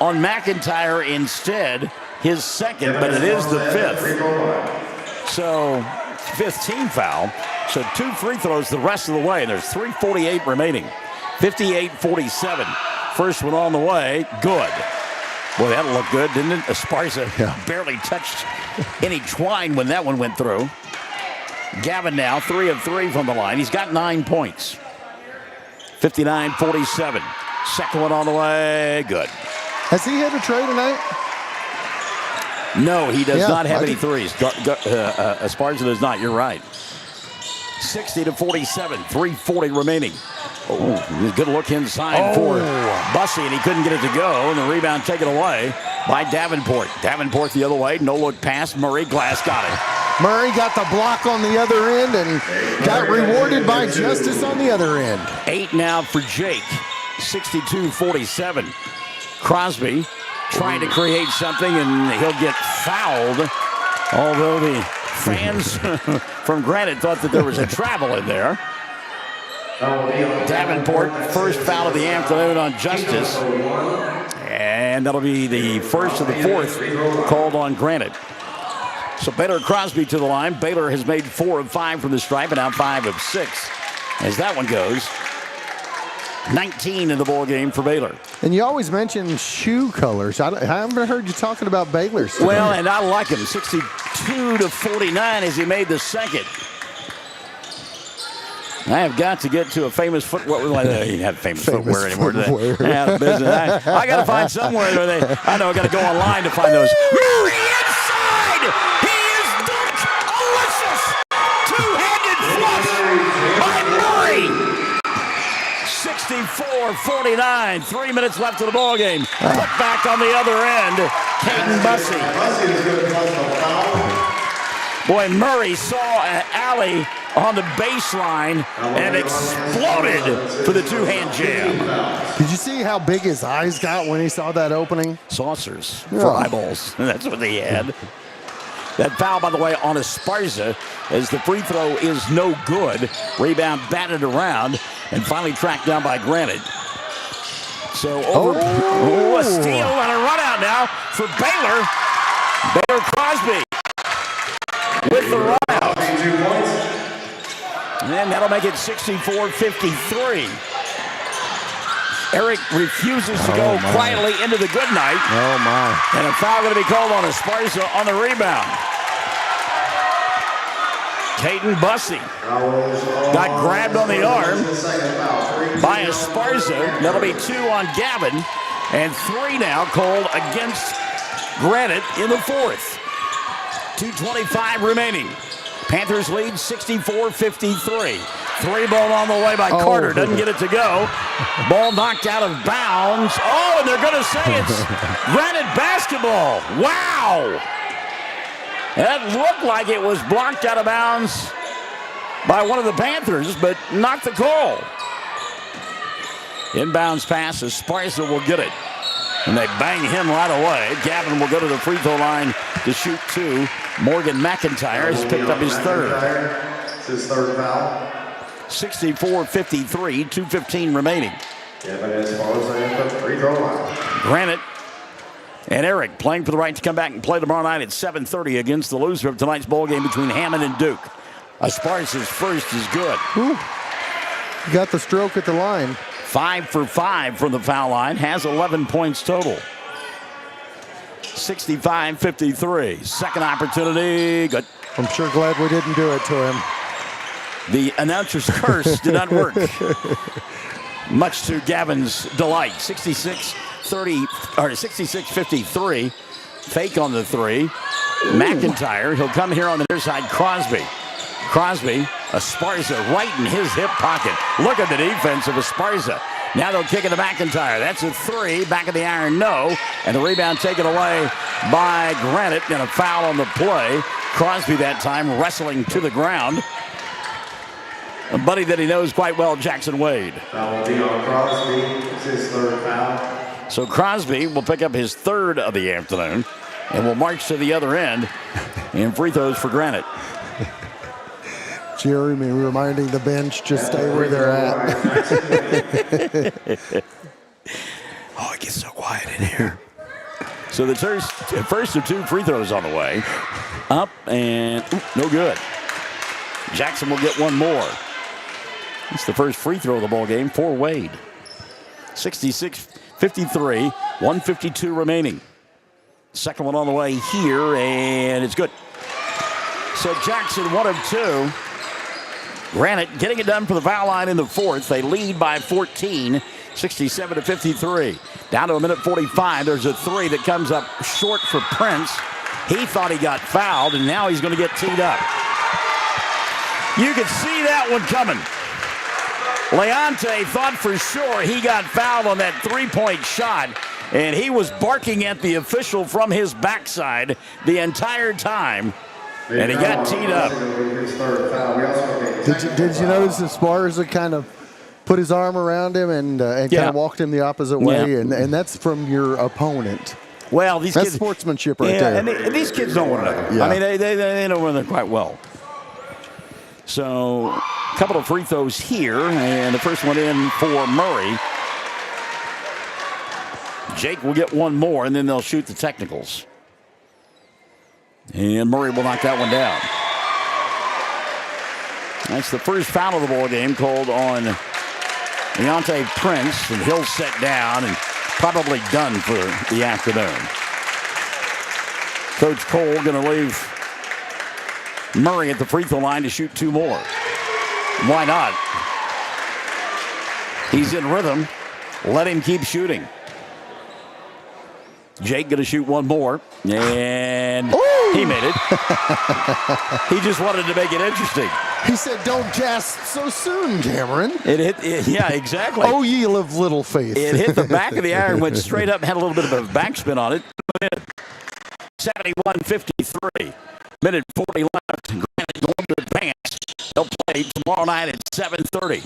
on McIntyre instead, his second, but it is the 5th. So 5th team foul. So 2 free throws the rest of the way. There's 3:48 remaining. 58-47. First one on the way. Good. Boy, that looked good, didn't it? Esparza barely touched any twine when that one went through. Gavin now 3 of 3 from the line. He's got 9 points. 59-47. Second one on the way. Good. Has he hit a tray tonight? No, he does not have any threes. Esparza does not. You're right. 60-47. 3:40 remaining. Oh, good look inside for Bussey, and he couldn't get it to go. And the rebound taken away by Davenport. Davenport the other way. No look pass. Murray Glass got it. Murray got the block on the other end and got rewarded by Justice on the other end. 8 now for Jake. 62-47. Crosby trying to create something, and he'll get fouled. Although the fans from Granite thought that there was a travel in there. Davenport, first foul of the afternoon on Justice. And that'll be the first of the 4th called on Granite. So Baylor Crosby to the line. Baylor has made 4 of 5 from the stripe and now 5 of 6. As that one goes, 19 in the ball game for Baylor. And you always mention shoe colors. I haven't heard you talking about Baylor's today. Well, and I like him. 62-49 as he made the second. I have got to get to a famous footwear. You have famous footwear anymore, do they? Yeah, business. I got to find somewhere where they. I know I got to go online to find those. Murray inside. He is delicious. Two-handed flush by Murray. 64-49. 3 minutes left of the ball game. Put back on the other end. Caden Bussey. Boy, Murray saw an alley on the baseline and exploded for the two-hand jam. Did you see how big his eyes got when he saw that opening? Saucers for eyeballs. That's what they had. That foul, by the way, on Esparza as the free throw is no good. Rebound batted around and finally tracked down by Granite. So a steal and a run out now for Baylor. Baylor Crosby with the run out. And that'll make it 64-53. Erick refuses to go quietly into the good night. Oh, my. And a foul going to be called on Esparza on the rebound. Caden Bussey got grabbed on the arm by Esparza. That'll be 2 on Gavin. And 3 now called against Granite in the 4th. 2:25 remaining. Panthers lead 64-53. 3 ball on the way by Carter. Doesn't get it to go. Ball knocked out of bounds. Oh, and they're going to say it's Granite basketball. Wow. That looked like it was blocked out of bounds by one of the Panthers, but not the call. Inbounds pass. Esparza will get it. And they bang him right away. Gavin will go to the free throw line to shoot 2. Morgan McIntyre has picked up his 3rd. It's his 3rd foul. 64-53, 2:15 remaining. Granite and Erick playing for the right to come back and play tomorrow night at 7:30 against the loser of tonight's ball game between Hammond and Duke. Esparza's first is good. You got the stroke at the line. 5 for 5 from the foul line. Has 11 points total. 65-53. Second opportunity. Good. I'm sure glad we didn't do it to him. The announcer's curse did not work. Much to Gavin's delight. 66-53. Fake on the 3. McIntyre. He'll come here on the near side. Crosby. Esparza right in his hip pocket. Look at the defense of Esparza. Now they'll kick it to McIntyre. That's a 3. Back of the iron, no. And the rebound taken away by Granite. And a foul on the play. Crosby that time wrestling to the ground. A buddy that he knows quite well, Jackson Wade. That will be on Crosby. It's his 3rd foul. So Crosby will pick up his 3rd of the afternoon and will march to the other end in free throws for Granite. Jeremy reminding the bench, just stay where they're at. Oh, it gets so quiet in here. So the first of 2 free throws on the way. Up and no good. Jackson will get one more. It's the first free throw of the ball game for Wade. 66-53, 152 remaining. Second one on the way here, and it's good. So Jackson, 1 of 2. Granite getting it done for the foul line in the fourth. They lead by 14, 67-53. Down to a minute 45. There's a 3 that comes up short for Prince. He thought he got fouled, and now he's going to get teed up. You could see that one coming. Leonte thought for sure he got fouled on that 3-point shot, and he was barking at the official from his backside the entire time, and he got teed up. Did you notice Esparza kind of put his arm around him and kind of walked him the opposite way, and that's from your opponent. Well, that's kids, sportsmanship right there. And these kids know one another. Yeah. I mean, they know one another quite well. So, a couple of free throws here, and the first one in for Murray. Jake will get one more, and then they'll shoot the technicals. And Murray will knock that one down. That's the first foul of the ball game called on Leonte Prince, and he'll sit down and probably done for the afternoon. Coach Cole going to leave Murray at the free throw line to shoot 2 more. Why not? He's in rhythm. Let him keep shooting. Jake going to shoot 1 more, and he made it. He just wanted to make it interesting. He said, "Don't gasp so soon, Cameron." It hit, yeah, exactly. Oh, ye of little faith. It hit the back of the iron, went straight up, and had a little bit of a backspin on it. 71-53. Minute 40 left. Granite going to advance. They'll play tomorrow night at 7:30.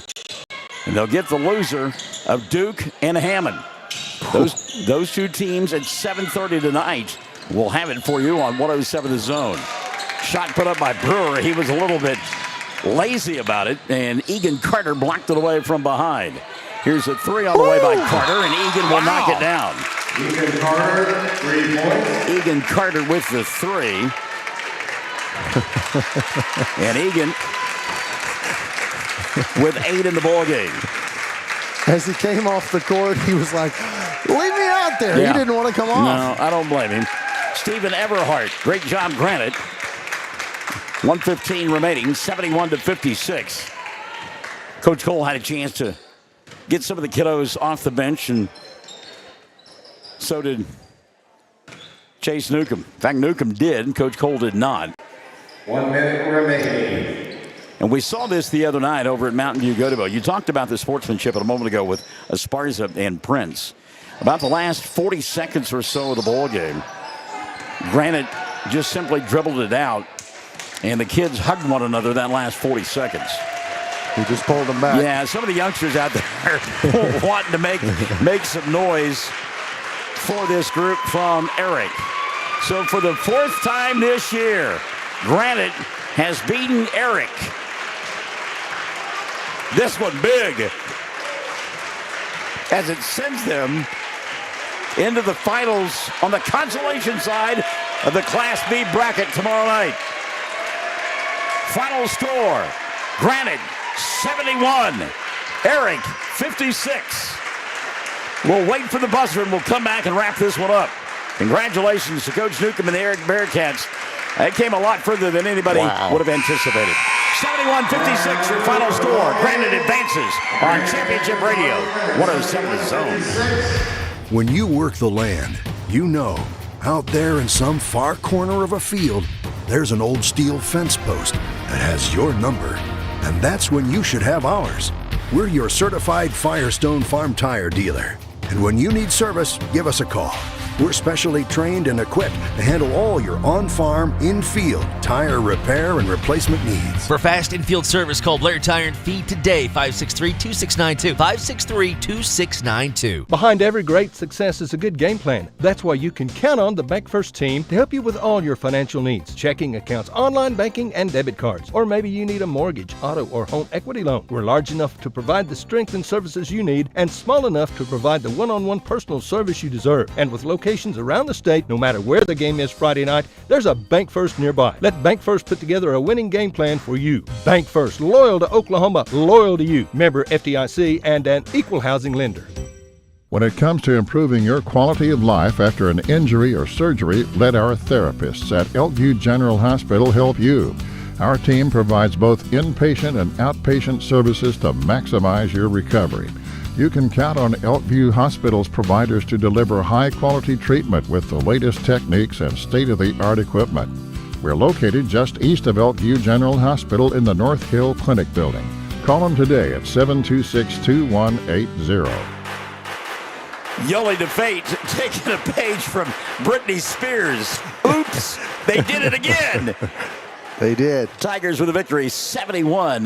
And they'll get the loser of Duke and Hammond. Those 2 teams at 7:30 tonight. We'll have it for you on 107 The Zone. Shot put up by Brewer. He was a little bit lazy about it, and Egan Carter blocked it away from behind. Here's a 3 on the way by Carter, and Egan will knock it down. Egan Carter, 3 points. Egan Carter with the 3. And Egan with 8 in the ball game. As he came off the court, he was like, "Leave me out there." Yeah. He didn't want to come off. No, I don't blame him. Stephen Everhart, great job, Granite. 1:15 remaining, 71-56. Coach Cole had a chance to get some of the kiddos off the bench, and so did Chase Newcomb. In fact, Newcomb did, and Coach Cole did not. 1 minute remaining. And we saw this the other night over at Mountain View Godebo. You talked about the sportsmanship a moment ago with Esparza and Prince. About the last 40 seconds or so of the ball game, Granite just simply dribbled it out, and the kids hugged one another that last 40 seconds. He just pulled them back. Yeah, some of the youngsters out there wanting to make some noise for this group from Erick. So for the 4th time this year, Granite has beaten Erick. This one big, as it sends them into the finals on the consolation side of the Class B bracket tomorrow night. Final score, Granite 71, Erick 56. We'll wait for the buzzer and we'll come back and wrap this one up. Congratulations to Coach Newcomb and the Erick Bearcats. That came a lot further than anybody would have anticipated. 71-56, your final score. Granite advances on Championship Radio, 107 The Zone. When you work the land, you know, out there in some far corner of a field, there's an old steel fence post that has your number. And that's when you should have ours. We're your certified Firestone Farm Tire dealer. And when you need service, give us a call. We're specially trained and equipped to handle all your on-farm, in-field tire repair and replacement needs. For fast in-field service, call Blair Tire and Feed today, 563-2692, 563-2692. Behind every great success is a good game plan. That's why you can count on the Bank First team to help you with all your financial needs. Checking accounts, online banking, and debit cards. Or maybe you need a mortgage, auto, or home equity loan. We're large enough to provide the strength and services you need and small enough to provide the one-on-one personal service you deserve. And with locations around the state, no matter where the game is Friday night, there's a Bank First nearby. Let Bank First put together a winning game plan for you. Bank First, loyal to Oklahoma, loyal to you. Member FDIC and an equal housing lender. When it comes to improving your quality of life after an injury or surgery, let our therapists at Elkview General Hospital help you. Our team provides both inpatient and outpatient services to maximize your recovery. You can count on Elkview Hospital's providers to deliver high-quality treatment with the latest techniques and state-of-the-art equipment. We're located just east of Elkview General Hospital in the North Hill Clinic building. Call them today at 726-2180. Yoli DeFate taking a page from Britney Spears. Oops, they did it again. They did. Tigers with a victory, 71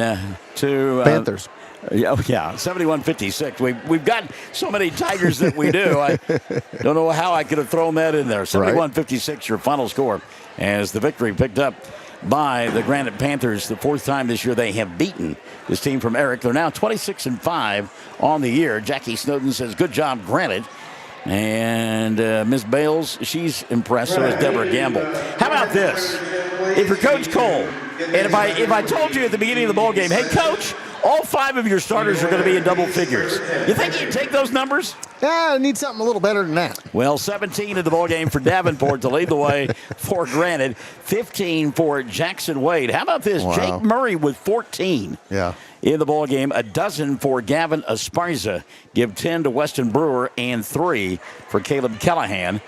to Panthers. Yeah, 71-56. We've got so many Tigers that we do. I don't know how I could have thrown that in there. 71-56, your final score, as the victory picked up by the Granite Panthers. The fourth time this year they have beaten this team from Erick. They're now 26-5 on the year. Jackie Snowden says, good job, Granite. And Ms. Bales, she's impressed. So is Deborah Gamble. How about this? If you're Coach Cole, and if I told you at the beginning of the ball game, hey, Coach, all 5 of your starters are going to be in double figures, you think you'd take those numbers? Yeah, I need something a little better than that. Well, 17 in the ball game for Davenport to lead the way for Granite. 15 for Jackson Wade. How about this? Wow. Jake Murray with 14. Yeah. In the ball game, a dozen for Gavin Esparza. Give 10 to Weston Brewer and 3 for Caleb Callahan.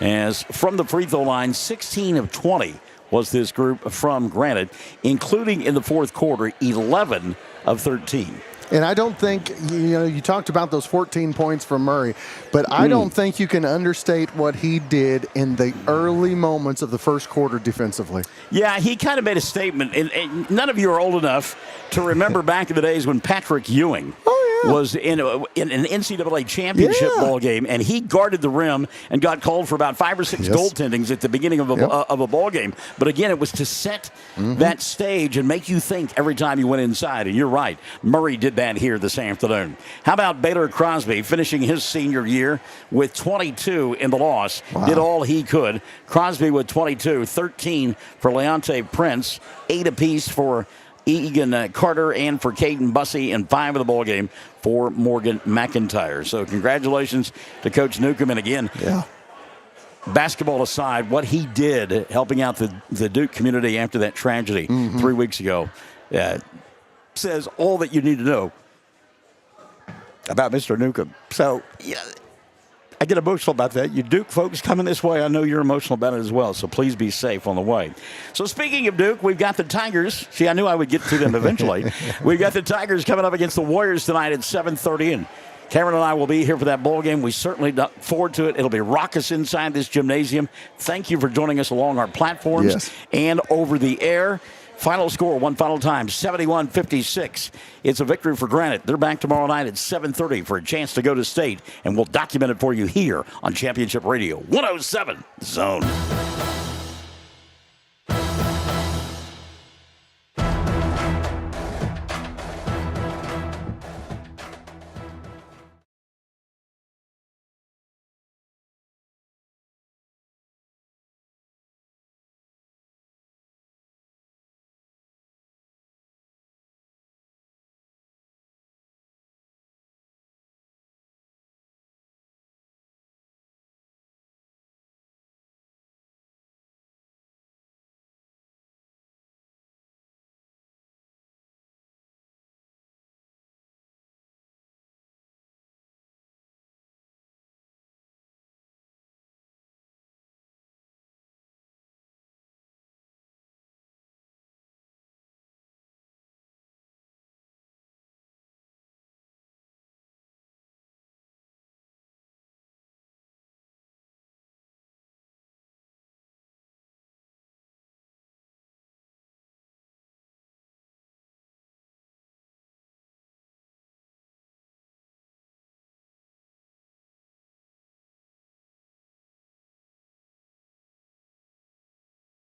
As from the free throw line, 16 of 20 was this group from Granite, including in the fourth quarter, 11 of 13. And I don't think, you talked about those 14 points from Murray, but I don't think you can understate what he did in the early moments of the first quarter defensively. Yeah, he kind of made a statement, and none of you are old enough to remember back in the days when Patrick Ewing was in an NCAA championship ball game, and he guarded the rim and got called for about 5 or 6 goaltendings at the beginning of a ball game. But again, it was to set that stage and make you think every time you went inside. And you're right, Murray did that here this afternoon. How about Baylor Crosby finishing his senior year with 22 in the loss? Wow. Did all he could. Crosby with 22, 13 for Leonte Prince, 8 apiece for Egan Carter and for Caden Bussey, and 5 of the ball game for Morgan McIntyre. So congratulations to Coach Newcomb. And again, basketball aside, what he did helping out the Duke community after that tragedy 3 weeks ago says all that you need to know about Mr. Newcomb. So, I get emotional about that. You Duke folks coming this way, I know you're emotional about it as well, so please be safe on the way. So speaking of Duke, we've got the Tigers. See, I knew I would get to them eventually. We've got the Tigers coming up against the Warriors tonight at 7:30, and Cameron and I will be here for that ball game. We certainly look forward to it. It'll be raucous inside this gymnasium. Thank you for joining us along our platforms and over the air. Final score, one final time, 71-56. It's a victory for Granite. They're back tomorrow night at 7:30 for a chance to go to state, and we'll document it for you here on Championship Radio 107 Zone.